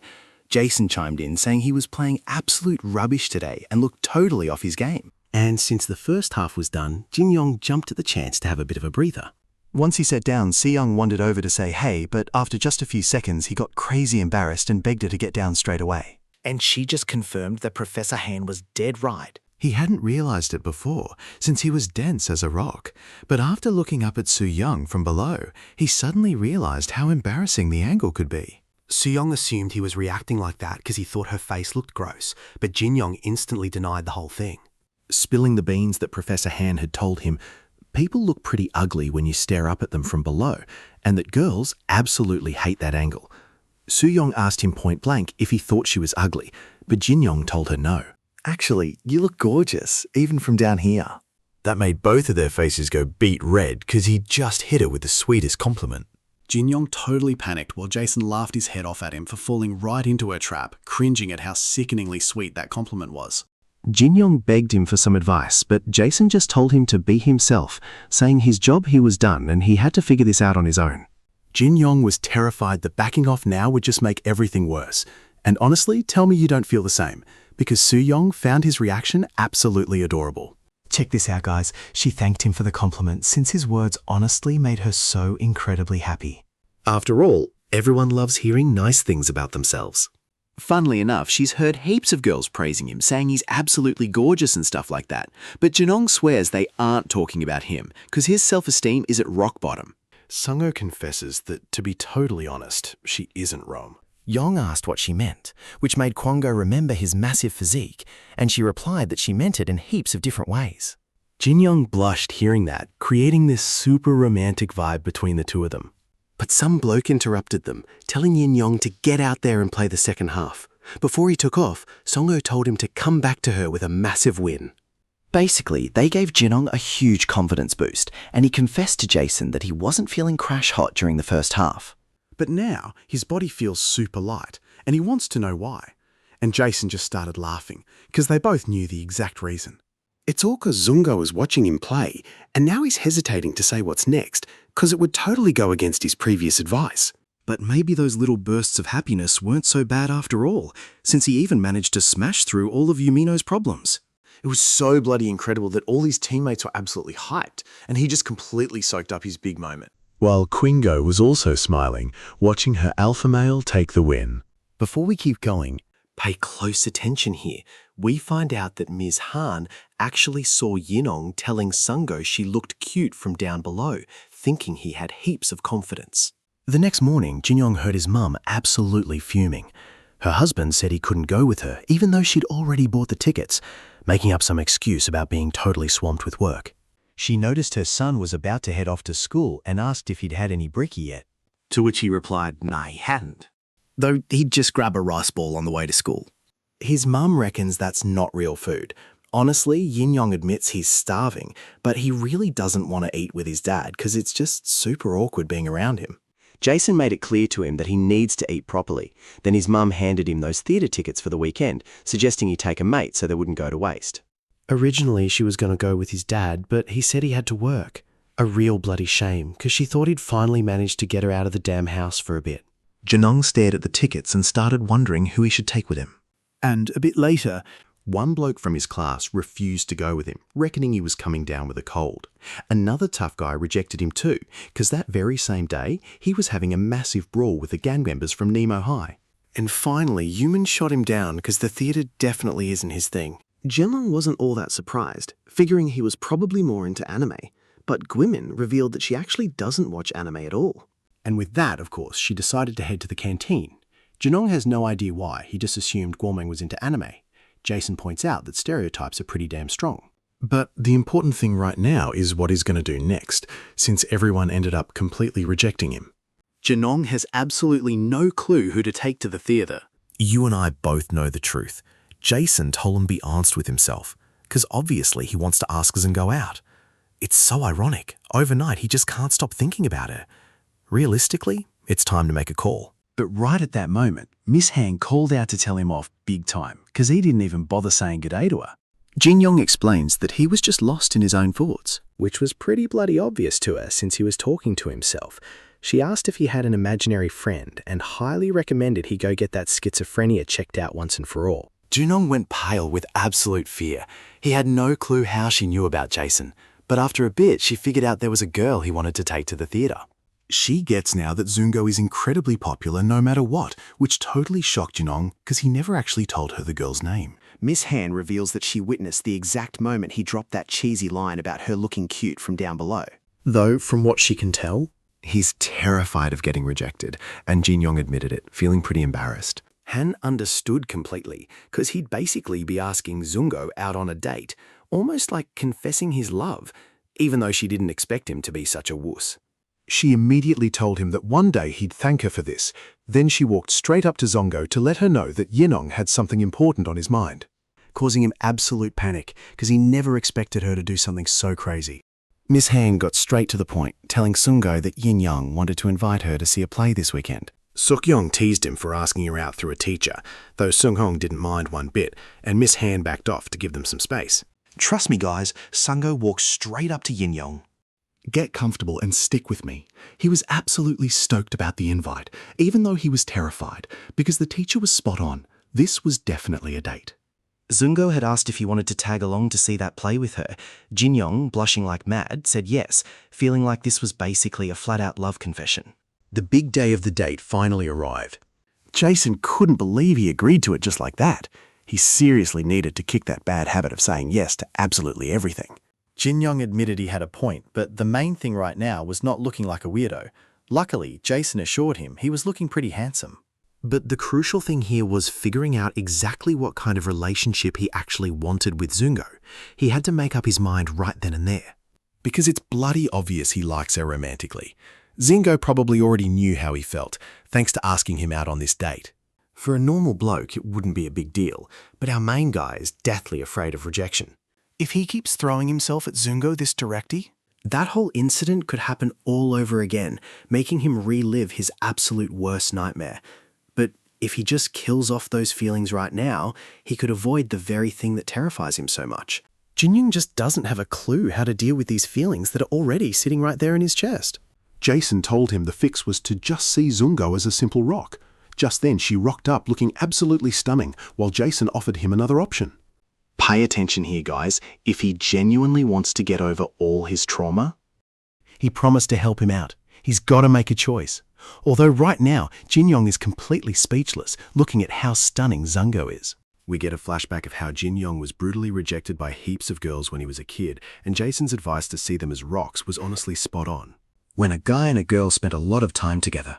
Jason chimed in saying he was playing absolute rubbish today and looked totally off his game. And since the first half was done, Jin Yong jumped at the chance to have a bit of a breather. Once he sat down, Soo-young wandered over to say hey, but after just a few seconds, he got crazy embarrassed and begged her to get down straight away. And she just confirmed that Professor Han was dead right. He hadn't realized it before, since he was dense as a rock. But after looking up at Soo-young from below, he suddenly realized how embarrassing the angle could be. Soo-young assumed he was reacting like that because he thought her face looked gross, but Jin-young instantly denied the whole thing. Spilling the beans that Professor Han had told him, people look pretty ugly when you stare up at them from below, and that girls absolutely hate that angle. Soo-young asked him point blank if he thought she was ugly, but Jin-young told her no. Actually, you look gorgeous, even from down here. That made both of their faces go beet red because he just hit her with the sweetest compliment. Jin-young totally panicked while Jason laughed his head off at him for falling right into her trap, cringing at how sickeningly sweet that compliment was. Jin-young begged him for some advice, but Jason just told him to be himself, saying his job he was done and he had to figure this out on his own. Jin-young was terrified that backing off now would just make everything worse. And honestly, tell me you don't feel the same, because Soo-young found his reaction absolutely adorable. Check this out, guys. She thanked him for the compliment since his words honestly made her so incredibly happy. After all, everyone loves hearing nice things about themselves. Funnily enough, she's heard heaps of girls praising him, saying he's absolutely gorgeous and stuff like that. But Jin-young swears they aren't talking about him, because his self-esteem is at rock bottom. Sung-ho confesses that, to be totally honest, she isn't wrong. Yong asked what she meant, which made Kwongo remember his massive physique, and she replied that she meant it in heaps of different ways. Jin-young blushed hearing that, creating this super romantic vibe between the two of them. But some bloke interrupted them, telling Yin-yong to get out there and play the second half. Before he took off, Sung-ho told him to come back to her with a massive win. Basically, they gave Jin-young a huge confidence boost, and he confessed to Jason that he wasn't feeling crash hot during the first half. But now his body feels super light, and he wants to know why. And Jason just started laughing, because they both knew the exact reason. It's all because Zungo was watching him play, and now he's hesitating to say what's next, because it would totally go against his previous advice. But maybe those little bursts of happiness weren't so bad after all, since he even managed to smash through all of Yumino's problems. It was so bloody incredible that all his teammates were absolutely hyped, and he just completely soaked up his big moment. While Quingo was also smiling, watching her alpha male take the win. Before we keep going, pay close attention here. We find out that Ms. Han actually saw Yinong telling Sungo she looked cute from down below, thinking he had heaps of confidence. The next morning, Jin-young heard his mum absolutely fuming. Her husband said he couldn't go with her, even though she'd already bought the tickets, making up some excuse about being totally swamped with work. She noticed her son was about to head off to school and asked if he'd had any brekkie yet. To which he replied, nah, he hadn't. Though he'd just grab a rice ball on the way to school. His mum reckons that's not real food. Honestly, Yin-yong admits he's starving, but he really doesn't want to eat with his dad because it's just super awkward being around him. Jason made it clear to him that he needs to eat properly. Then his mum handed him those theatre tickets for the weekend, suggesting he take a mate so they wouldn't go to waste. Originally, she was going to go with his dad, but he said he had to work. A real bloody shame, because she thought he'd finally managed to get her out of the damn house for a bit. Jin-young stared at the tickets and started wondering who he should take with him. And a bit later, one bloke from his class refused to go with him, reckoning he was coming down with a cold. Another tough guy rejected him too, because that very same day, he was having a massive brawl with the gang members from Nemo High. And finally, Yuman shot him down because the theatre definitely isn't his thing. Jin-young wasn't all that surprised, figuring he was probably more into anime, but Gwimin revealed that she actually doesn't watch anime at all. And with that, of course, she decided to head to the canteen. Jin-young has no idea why, he just assumed Guomeng was into anime. Jason points out that stereotypes are pretty damn strong. But the important thing right now is what he's going to do next, since everyone ended up completely rejecting him. Jin-young has absolutely no clue who to take to the theatre. You and I both know the truth. Jason told him to be honest with himself, because obviously he wants to ask us and go out. It's so ironic. Overnight, he just can't stop thinking about her. Realistically, it's time to make a call. But right at that moment, Miss Han called out to tell him off big time, because he didn't even bother saying good day to her. Jin-young explains that he was just lost in his own thoughts. Which was pretty bloody obvious to her since he was talking to himself. She asked if he had an imaginary friend and highly recommended he go get that schizophrenia checked out once and for all. Jin-young went pale with absolute fear. He had no clue how she knew about Jason, but after a bit she figured out there was a girl he wanted to take to the theatre. She gets now that Zungo is incredibly popular no matter what, which totally shocked Jin-young because he never actually told her the girl's name. Miss Han reveals that she witnessed the exact moment he dropped that cheesy line about her looking cute from down below. Though, from what she can tell, He's terrified of getting rejected, and Jin Yong admitted it, feeling pretty embarrassed. Han understood completely, because he'd basically be asking Zungo out on a date, almost like confessing his love, even though she didn't expect him to be such a wuss. She immediately told him that one day he'd thank her for this. Then she walked straight up to Zongo to let her know that Yinong had something important on his mind, Causing him absolute panic, because he never expected her to do something so crazy. Miss Han got straight to the point, telling Sungo that Yin Young wanted to invite her to see a play this weekend. Suk-yong teased him for asking her out through a teacher, though Sung-hong didn't mind one bit, and Miss Han backed off to give them some space. Trust me, guys, Sungo walked straight up to Yin Yong. Get comfortable and stick with me. He was absolutely stoked about the invite, even though he was terrified, because the teacher was spot on. This was definitely a date. Zungo had asked if he wanted to tag along to see that play with her. Jin Yong, blushing like mad, said yes, feeling like this was basically a flat-out love confession. The big day of the date finally arrived. Jason couldn't believe he agreed to it just like that. He seriously needed to kick that bad habit of saying yes to absolutely everything. Jin Yong admitted he had a point, but the main thing right now was not looking like a weirdo. Luckily, Jason assured him he was looking pretty handsome. But the crucial thing here was figuring out exactly what kind of relationship he actually wanted with Zungo. He had to make up his mind right then and there. Because it's bloody obvious he likes her romantically. Zingo probably already knew how he felt, thanks to asking him out on this date. For a normal bloke, it wouldn't be a big deal, but our main guy is deathly afraid of rejection. If he keeps throwing himself at Zungo this directly, That whole incident could happen all over again, making him relive his absolute worst nightmare. But if he just kills off those feelings right now, he could avoid the very thing that terrifies him so much. Jinyung just doesn't have a clue how to deal with these feelings that are already sitting right there in his chest. Jason told him the fix was to just see Zungo as a simple rock. Just then she rocked up looking absolutely stunning, while Jason offered him another option. Pay attention here, guys. If he genuinely wants to get over all his trauma, he promised to help him out. He's got to make a choice. Although right now, Jinyong is completely speechless, looking at how stunning Zungo is. We get a flashback of how Jin Yong was brutally rejected by heaps of girls when he was a kid, and Jason's advice to see them as rocks was honestly spot on. When a guy and a girl spent a lot of time together,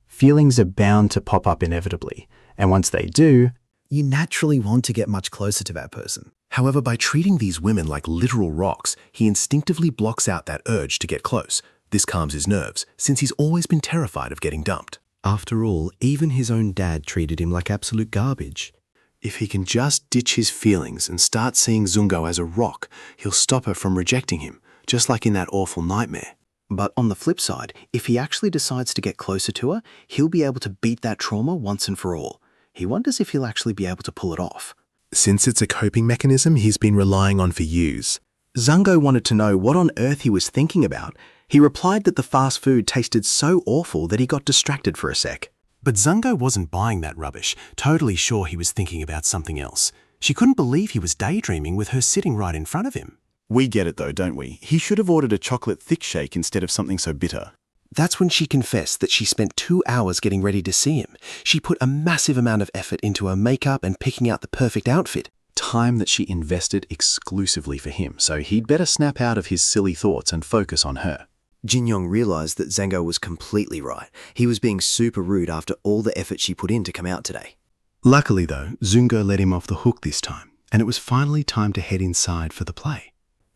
feelings are bound to pop up inevitably, and once they do, You naturally want to get much closer to that person. However, by treating these women like literal rocks, he instinctively blocks out that urge to get close. This calms his nerves, since he's always been terrified of getting dumped. after all, even his own dad treated him like absolute garbage. If he can just ditch his feelings and start seeing Zungo as a rock, he'll stop her from rejecting him, just like in that awful nightmare. But on the flip side, if he actually decides to get closer to her, he'll be able to beat that trauma once and for all. He wonders if he'll actually be able to pull it off. Since it's a coping mechanism he's been relying on for years. Zungo wanted to know what on earth he was thinking about. He replied that the fast food tasted so awful that he got distracted for a sec. But Zungo wasn't buying that rubbish, totally sure he was thinking about something else. She couldn't believe he was daydreaming with her sitting right in front of him. We get it though, don't we? He should have ordered a chocolate thick shake instead of something so bitter. That's when she confessed that she spent 2 hours getting ready to see him. She put a massive amount of effort into her makeup and picking out the perfect outfit. Time that she invested exclusively for him, so he'd better snap out of his silly thoughts and focus on her. Jin Yong realised that Zhang was completely right. He was being super rude after all the effort she put in to come out today. Luckily though, Zungo let him off the hook this time, and it was finally time to head inside for the play.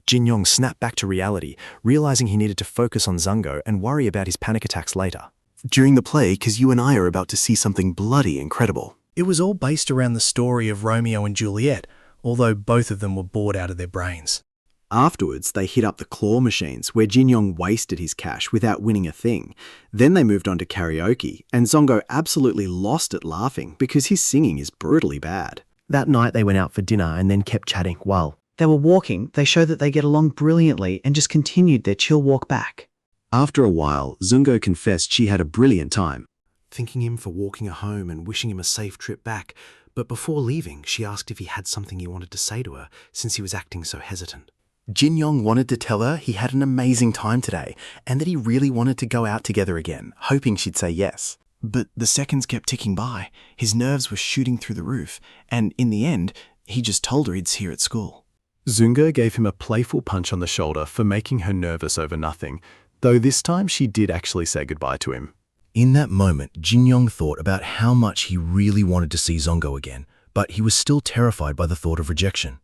Jin Yong snapped back to reality, realising he needed to focus on Zungo and worry about his panic attacks later. During the play, because you and I are about to see something bloody incredible. It was all based around the story of Romeo and Juliet, although both of them were bored out of their brains. Afterwards, they hit up the claw machines, where Jin Yong wasted his cash without winning a thing. Then they moved on to karaoke, and Zongo absolutely lost it laughing because his singing is brutally bad. That night they went out for dinner and then kept chatting while they were walking. They showed that they get along brilliantly and just continued their chill walk back. After a while, Zungo confessed she had a brilliant time. Thanking him for walking her home and wishing him a safe trip back, but before leaving, she asked if he had something he wanted to say to her since he was acting so hesitant. Jin Yong wanted to tell her he had an amazing time today and that he really wanted to go out together again, hoping she'd say yes. But the seconds kept ticking by, his nerves were shooting through the roof, and in the end, he just told her he'd see her at school. Zungo gave him a playful punch on the shoulder for making her nervous over nothing. though this time she did actually say goodbye to him. In that moment, Jin Yong thought about how much he really wanted to see Zongo again, but he was still terrified by the thought of rejection.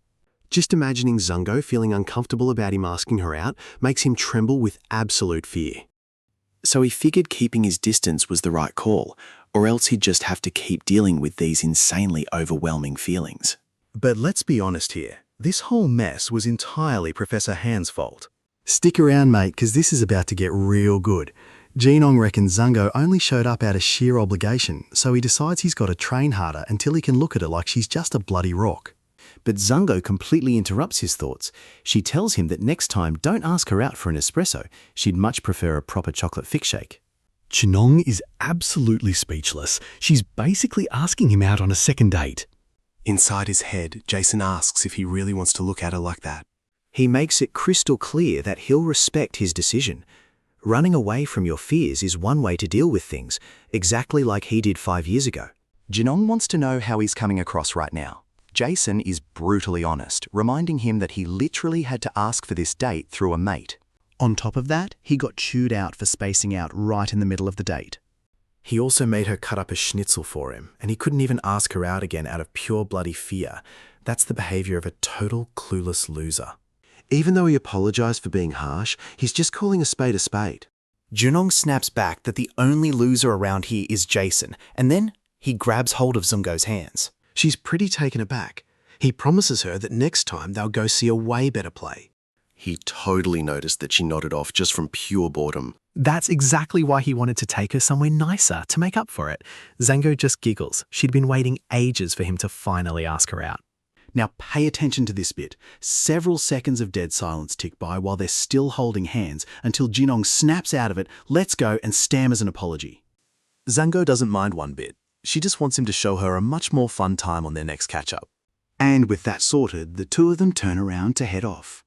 Just imagining Zongo feeling uncomfortable about him asking her out makes him tremble with absolute fear. So he figured keeping his distance was the right call, or else he'd just have to keep dealing with these insanely overwhelming feelings. But let's be honest here, this whole mess was entirely Professor Han's fault. Stick around, mate, because this is about to get real good. Jinong reckons Zongo only showed up out of sheer obligation, so he decides he's got to train harder until he can look at her like she's just a bloody rock. But Zongo completely interrupts his thoughts. She tells him that next time don't ask her out for an espresso. She'd much prefer a proper chocolate thick shake. Chinong is absolutely speechless. She's basically asking him out on a second date. Inside his head, Jason asks if he really wants to look at her like that. He makes it crystal clear that he'll respect his decision. Running away from your fears is one way to deal with things, exactly like he did 5 years ago. Jinong wants to know how he's coming across right now. Jason is brutally honest, reminding him that he literally had to ask for this date through a mate. On top of that, he got chewed out for spacing out right in the middle of the date. He also made her cut up a schnitzel for him, and he couldn't even ask her out again out of pure bloody fear. That's the behavior of a total clueless loser. Even though he apologized for being harsh, he's just calling a spade a spade. Junong snaps back that the only loser around here is Jason, and then he grabs hold of Zungo's hands. She's pretty taken aback. He promises her that next time they'll go see a way better play. He totally noticed that she nodded off just from pure boredom. That's exactly why he wanted to take her somewhere nicer to make up for it. Zango just giggles. She'd been waiting ages for him to finally ask her out. Now pay attention to this bit. Several seconds of dead silence tick by while they're still holding hands until Jinong snaps out of it, lets go and stammers an apology. Zango doesn't mind one bit. She just wants him to show her a much more fun time on their next catch-up. And with that sorted, the two of them turn around to head off.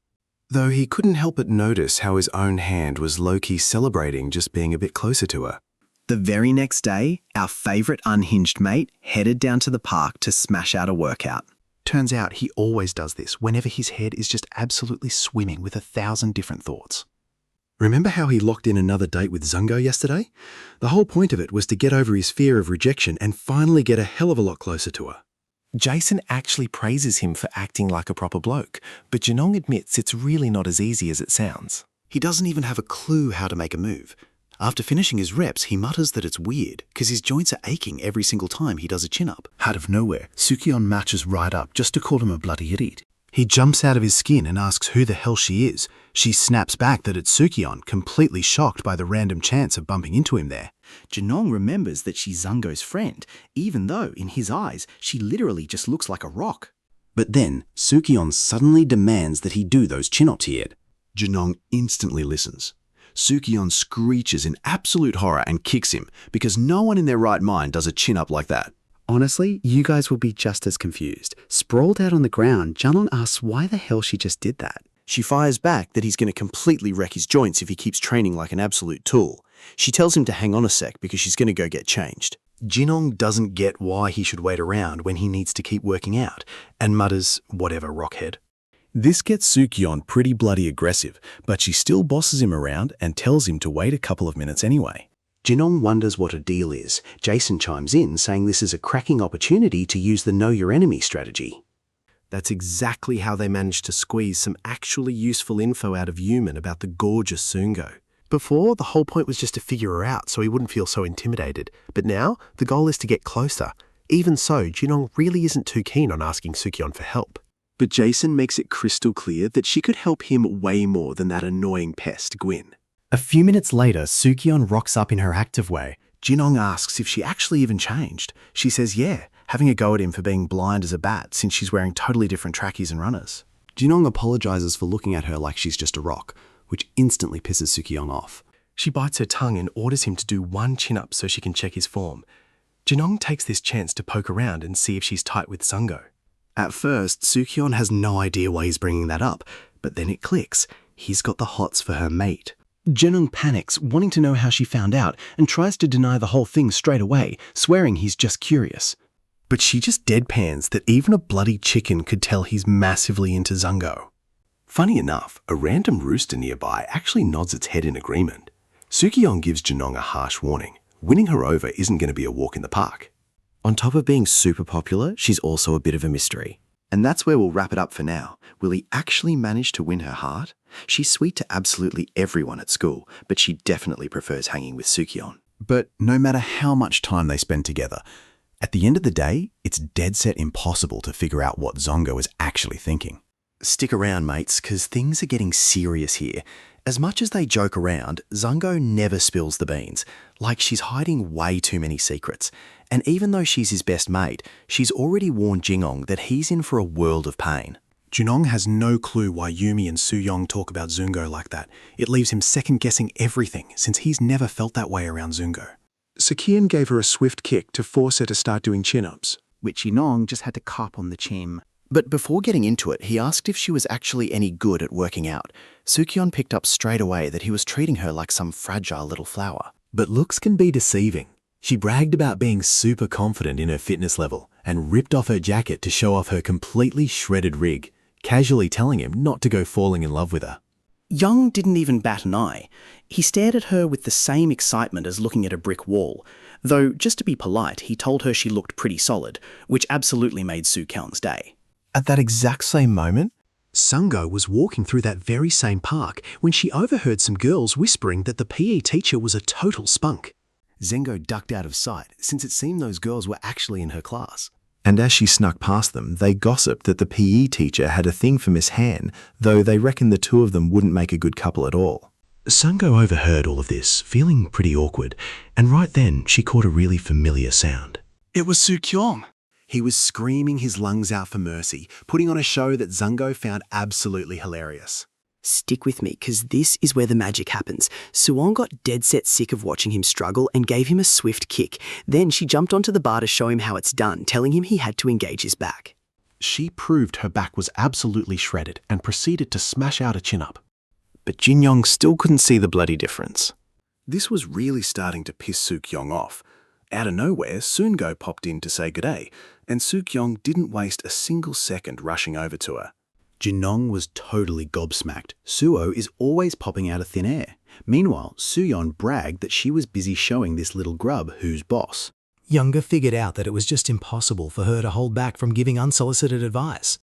Though he couldn't help but notice how his own hand was low-key celebrating just being a bit closer to her. The very next day, our favourite unhinged mate headed down to the park to smash out a workout. Turns out he always does this whenever his head is just absolutely swimming with 1,000 different thoughts. Remember how he locked in another date with Zungo yesterday? The whole point of it was to get over his fear of rejection and finally get a hell of a lot closer to her. Jason actually praises him for acting like a proper bloke, but Jinong admits it's really not as easy as it sounds. He doesn't even have a clue how to make a move. After finishing his reps, he mutters that it's weird because his joints are aching every single time he does a chin-up. Out of nowhere, Sukion matches right up just to call him a bloody idiot. He jumps out of his skin and asks who the hell she is. She snaps back that it's Sukion, completely shocked by the random chance of bumping into him there. Jinong remembers that she's Zungo's friend, even though, in his eyes, she literally just looks like a rock. But then, Sukion suddenly demands that he do those chin-ups he had. Jinong instantly listens. Sukion screeches in absolute horror and kicks him because no one in their right mind does a chin-up like that. Honestly, you guys will be just as confused. Sprawled out on the ground, Janon asks why the hell she just did that. She fires back that he's going to completely wreck his joints if he keeps training like an absolute tool. She tells him to hang on a sec because she's going to go get changed. Jinong doesn't get why he should wait around when he needs to keep working out and mutters, "Whatever, rockhead." This gets Sukion pretty bloody aggressive, but she still bosses him around and tells him to wait a couple of minutes anyway. Jinong wonders what her deal is. Jason chimes in, saying this is a cracking opportunity to use the know your enemy strategy. That's exactly how they managed to squeeze some actually useful info out of Yuman about the gorgeous Sungo. Before, the whole point was just to figure her out so he wouldn't feel so intimidated. But now, the goal is to get closer. Even so, Jinong really isn't too keen on asking Sukion for help. But Jason makes it crystal clear that she could help him way more than that annoying pest, Gwyn. A few minutes later, Sukion rocks up in her active way. Jinong asks if she actually even changed. She says yeah, having a go at him for being blind as a bat since she's wearing totally different trackies and runners. Jinong apologizes for looking at her like she's just a rock, which instantly pisses Sukion off. She bites her tongue and orders him to do one chin-up so she can check his form. Jinong takes this chance to poke around and see if she's tight with Zungo. At first, Sukion has no idea why he's bringing that up, but then it clicks. He's got the hots for her mate. Jinong panics, wanting to know how she found out, and tries to deny the whole thing straight away, swearing he's just curious. But she just deadpans that even a bloody chicken could tell he's massively into Zungo. Funny enough, a random rooster nearby actually nods its head in agreement. Sukyeong gives Junong a harsh warning. Winning her over isn't going to be a walk in the park. On top of being super popular, she's also a bit of a mystery. And that's where we'll wrap it up for now. Will he actually manage to win her heart? She's sweet to absolutely everyone at school, but she definitely prefers hanging with Sukyeon. But no matter how much time they spend together, at the end of the day, it's dead set impossible to figure out what Zongo is actually thinking. Stick around, mates, because things are getting serious here. As much as they joke around, Zungo never spills the beans, like she's hiding way too many secrets. And even though she's his best mate, she's already warned Jingong that he's in for a world of pain. Junong has no clue why Yumi and Soo-young talk about Zungo like that. It leaves him second-guessing everything, since he's never felt that way around Zungo. Sakian gave her a swift kick to force her to start doing chin-ups, which Yinong just had to cop on the chin. But before getting into it, he asked if she was actually any good at working out. Sukyeon picked up straight away that he was treating her like some fragile little flower. But looks can be deceiving. She bragged about being super confident in her fitness level and ripped off her jacket to show off her completely shredded rig, casually telling him not to go falling in love with her. Young didn't even bat an eye. He stared at her with the same excitement as looking at a brick wall, though just to be polite, he told her she looked pretty solid, which absolutely made Soo-kyung's day. At that exact same moment, Sungo was walking through that very same park when she overheard some girls whispering that the PE teacher was a total spunk. Zengo ducked out of sight since it seemed those girls were actually in her class. And as she snuck past them, they gossiped that the PE teacher had a thing for Miss Han, though they reckoned the two of them wouldn't make a good couple at all. Sungo overheard all of this, feeling pretty awkward, and right then she caught a really familiar sound. It was Soo-kyung. He was screaming his lungs out for mercy, putting on a show that Zungo found absolutely hilarious. Stick with me, because this is where the magic happens. Suwon got dead set sick of watching him struggle and gave him a swift kick. Then she jumped onto the bar to show him how it's done, telling him he had to engage his back. She proved her back was absolutely shredded and proceeded to smash out a chin-up. But Jin Yong still couldn't see the bloody difference. This was really starting to piss Suk-yong off. Out of nowhere, Soon-go popped in to say good day, and Suk-yong didn't waste a single second rushing over to her. Jinong was totally gobsmacked. Suo is always popping out of thin air. Meanwhile, Suyeon bragged that she was busy showing this little grub who's boss. Younger figured out that it was just impossible for her to hold back from giving unsolicited advice.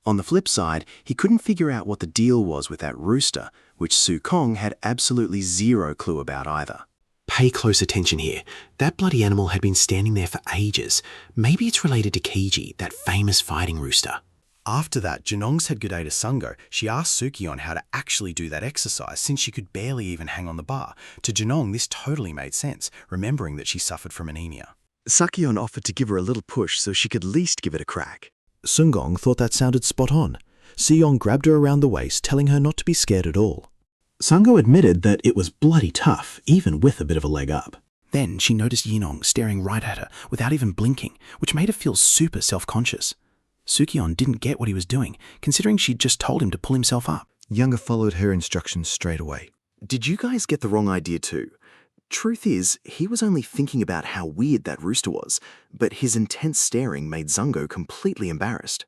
On the flip side, he couldn't figure out what the deal was with that rooster, which Su-kong had absolutely zero clue about either. Pay close attention here. That bloody animal had been standing there for ages. Maybe it's related to Kiji, that famous fighting rooster. After that, Jinong said good day to Sungo. She asked Sukyeon how to actually do that exercise since she could barely even hang on the bar. To Jinong, this totally made sense, remembering that she suffered from anemia. Sukyeon offered to give her a little push so she could at least give it a crack. Sungong thought that sounded spot on. Seong grabbed her around the waist, telling her not to be scared at all. Sungo admitted that it was bloody tough, even with a bit of a leg up. Then she noticed Yinong staring right at her without even blinking, which made her feel super self-conscious. Sukyeon didn't get what he was doing, considering she'd just told him to pull himself up. Younger followed her instructions straight away. Did you guys get the wrong idea too? Truth is, he was only thinking about how weird that rooster was, but his intense staring made Zungo completely embarrassed.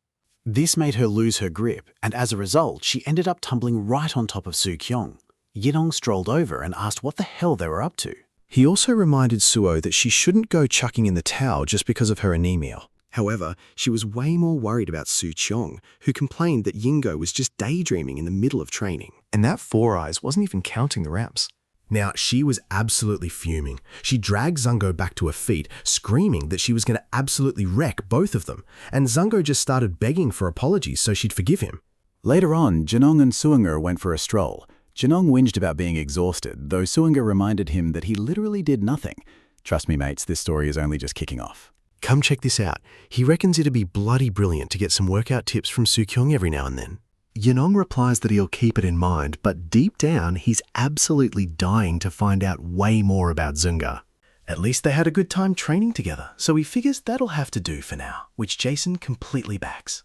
This made her lose her grip, and as a result, she ended up tumbling right on top of Soo-kyung. Yinong strolled over and asked what the hell they were up to. He also reminded Suo that she shouldn't go chucking in the towel just because of her anemia. However, she was way more worried about Soo-kyung, who complained that Yingo was just daydreaming in the middle of training. And that Four Eyes wasn't even counting the reps. Now, she was absolutely fuming. She dragged Zungo back to her feet, screaming that she was going to absolutely wreck both of them, and Zungo just started begging for apologies so she'd forgive him. Later on, Jinong and Suinger went for a stroll. Jinong whinged about being exhausted, though Suinger reminded him that he literally did nothing. Trust me, mates, this story is only just kicking off. Come check this out. He reckons it'd be bloody brilliant to get some workout tips from Soo-kyung every now and then. Yinong replies that he'll keep it in mind, but deep down, he's absolutely dying to find out way more about Zunga. At least they had a good time training together, so he figures that'll have to do for now, which Jason completely backs.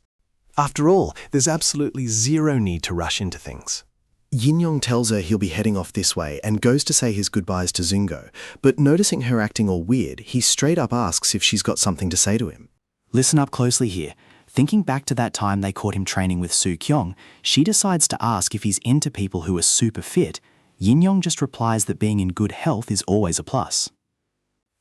After all, there's absolutely zero need to rush into things. Yin-yong tells her he'll be heading off this way and goes to say his goodbyes to Zungo, but noticing her acting all weird, he straight up asks if she's got something to say to him. Listen up closely here. Thinking back to that time they caught him training with Soo Kyung, she decides to ask if he's into people who are super fit. Yin Yong just replies that being in good health is always a plus.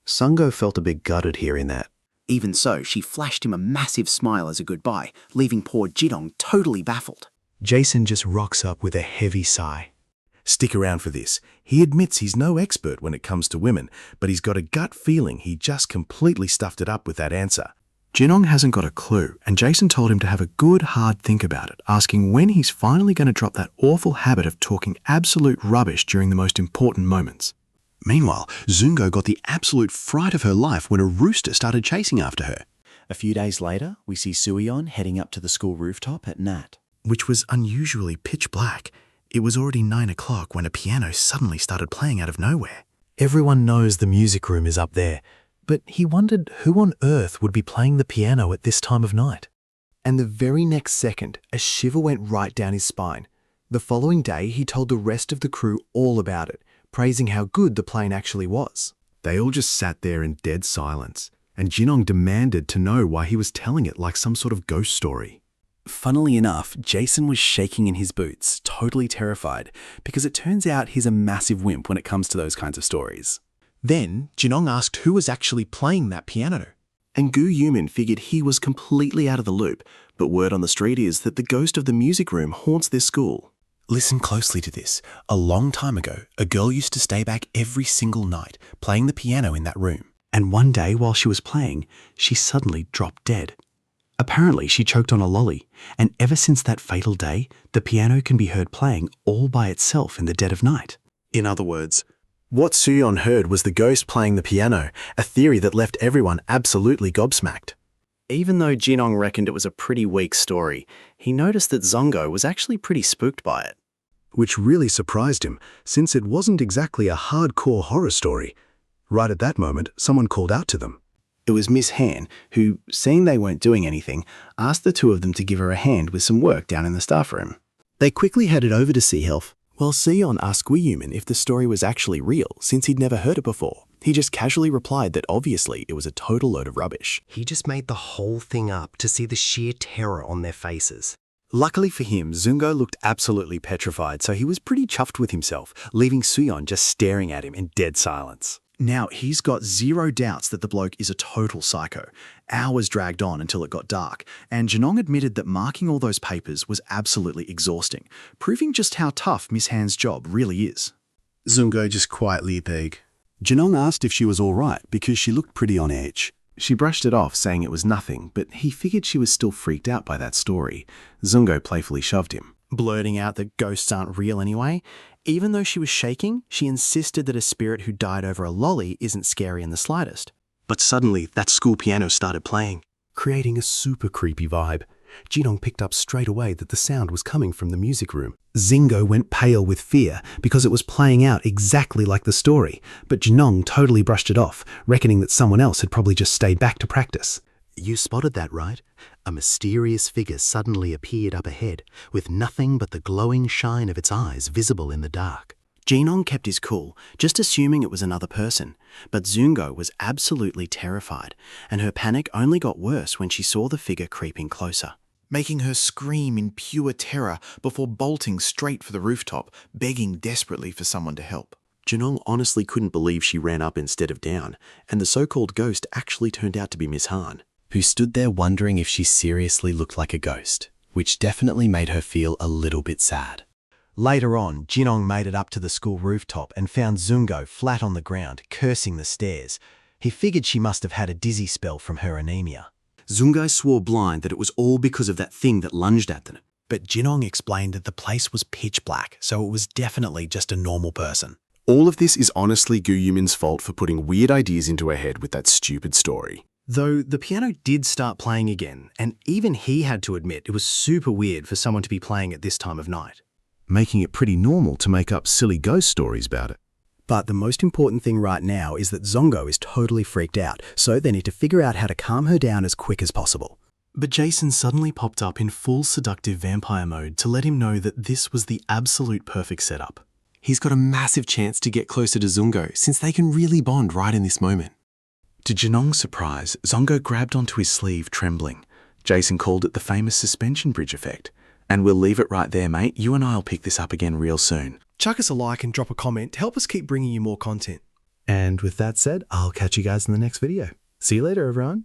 Sungo felt a bit gutted hearing that. Even so, she flashed him a massive smile as a goodbye, leaving poor Jinong totally baffled. Jason just rocks up with a heavy sigh. Stick around for this. He admits he's no expert when it comes to women, but he's got a gut feeling he just completely stuffed it up with that answer. Jinong hasn't got a clue, and Jason told him to have a good hard think about it, asking when he's finally going to drop that awful habit of talking absolute rubbish during the most important moments. Meanwhile, Zungo got the absolute fright of her life when a rooster started chasing after her. A few days later, we see Suyeon heading up to the school rooftop at Nat. Which was unusually pitch black. It was already 9 o'clock when a piano suddenly started playing out of nowhere. Everyone knows the music room is up there, but he wondered who on earth would be playing the piano at this time of night. And the very next second, a shiver went right down his spine. The following day, he told the rest of the crew all about it, praising how good the plane actually was. They all just sat there in dead silence, and Jinong demanded to know why he was telling it like some sort of ghost story. Funnily enough, Jason was shaking in his boots, totally terrified, because it turns out he's a massive wimp when it comes to those kinds of stories. Then, Jinong asked who was actually playing that piano. And Gu Yumin figured he was completely out of the loop, but word on the street is that the ghost of the music room haunts this school. Listen closely to this. A long time ago, a girl used to stay back every single night, playing the piano in that room. And one day while she was playing, she suddenly dropped dead. Apparently, she choked on a lolly, and ever since that fatal day, the piano can be heard playing all by itself in the dead of night. In other words, what Suyeon heard was the ghost playing the piano, a theory that left everyone absolutely gobsmacked. Even though Jinong reckoned it was a pretty weak story, he noticed that Zongo was actually pretty spooked by it. Which really surprised him, since it wasn't exactly a hardcore horror story. Right at that moment, someone called out to them. It was Miss Han, who, seeing they weren't doing anything, asked the two of them to give her a hand with some work down in the staff room. They quickly headed over to see Health, while Suyeon asked Guiyumin if the story was actually real, since he'd never heard it before. He just casually replied that obviously it was a total load of rubbish. He just made the whole thing up to see the sheer terror on their faces. Luckily for him, Zungo looked absolutely petrified, so he was pretty chuffed with himself, leaving Suyeon just staring at him in dead silence. Now, he's got zero doubts that the bloke is a total psycho. Hours dragged on until it got dark, and Janong admitted that marking all those papers was absolutely exhausting, proving just how tough Miss Han's job really is. Zungo just quietly begged. Janong asked if she was all right because she looked pretty on edge. She brushed it off, saying it was nothing, but he figured she was still freaked out by that story. Zungo playfully shoved him, blurting out that ghosts aren't real anyway. Even though she was shaking, she insisted that a spirit who died over a lolly isn't scary in the slightest. But suddenly, that school piano started playing, creating a super creepy vibe. Jinong picked up straight away that the sound was coming from the music room. Zingo went pale with fear because it was playing out exactly like the story, but Jinong totally brushed it off, reckoning that someone else had probably just stayed back to practice. You spotted that, right? A mysterious figure suddenly appeared up ahead, with nothing but the glowing shine of its eyes visible in the dark. Jinong kept his cool, just assuming it was another person, but Zungo was absolutely terrified, and her panic only got worse when she saw the figure creeping closer, making her scream in pure terror before bolting straight for the rooftop, begging desperately for someone to help. Janong honestly couldn't believe she ran up instead of down, and the so-called ghost actually turned out to be Miss Han, who stood there wondering if she seriously looked like a ghost, which definitely made her feel a little bit sad. Later on, Jinong made it up to the school rooftop and found Zungo flat on the ground, cursing the stairs. He figured she must have had a dizzy spell from her anemia. Zungai swore blind that it was all because of that thing that lunged at them. But Jinong explained that the place was pitch black, so it was definitely just a normal person. All of this is honestly Gu Yumin's fault for putting weird ideas into her head with that stupid story. Though the piano did start playing again, and even he had to admit it was super weird for someone to be playing at this time of night, making it pretty normal to make up silly ghost stories about it. But the most important thing right now is that Zongo is totally freaked out, so they need to figure out how to calm her down as quick as possible. But Jason suddenly popped up in full seductive vampire mode to let him know that this was the absolute perfect setup. He's got a massive chance to get closer to Zungo, since they can really bond right in this moment. To Janong's surprise, Zongo grabbed onto his sleeve, trembling. Jason called it the famous suspension bridge effect. And we'll leave it right there, mate. You and I will pick this up again real soon. Chuck us a like and drop a comment to help us keep bringing you more content. And with that said, I'll catch you guys in the next video. See you later, everyone.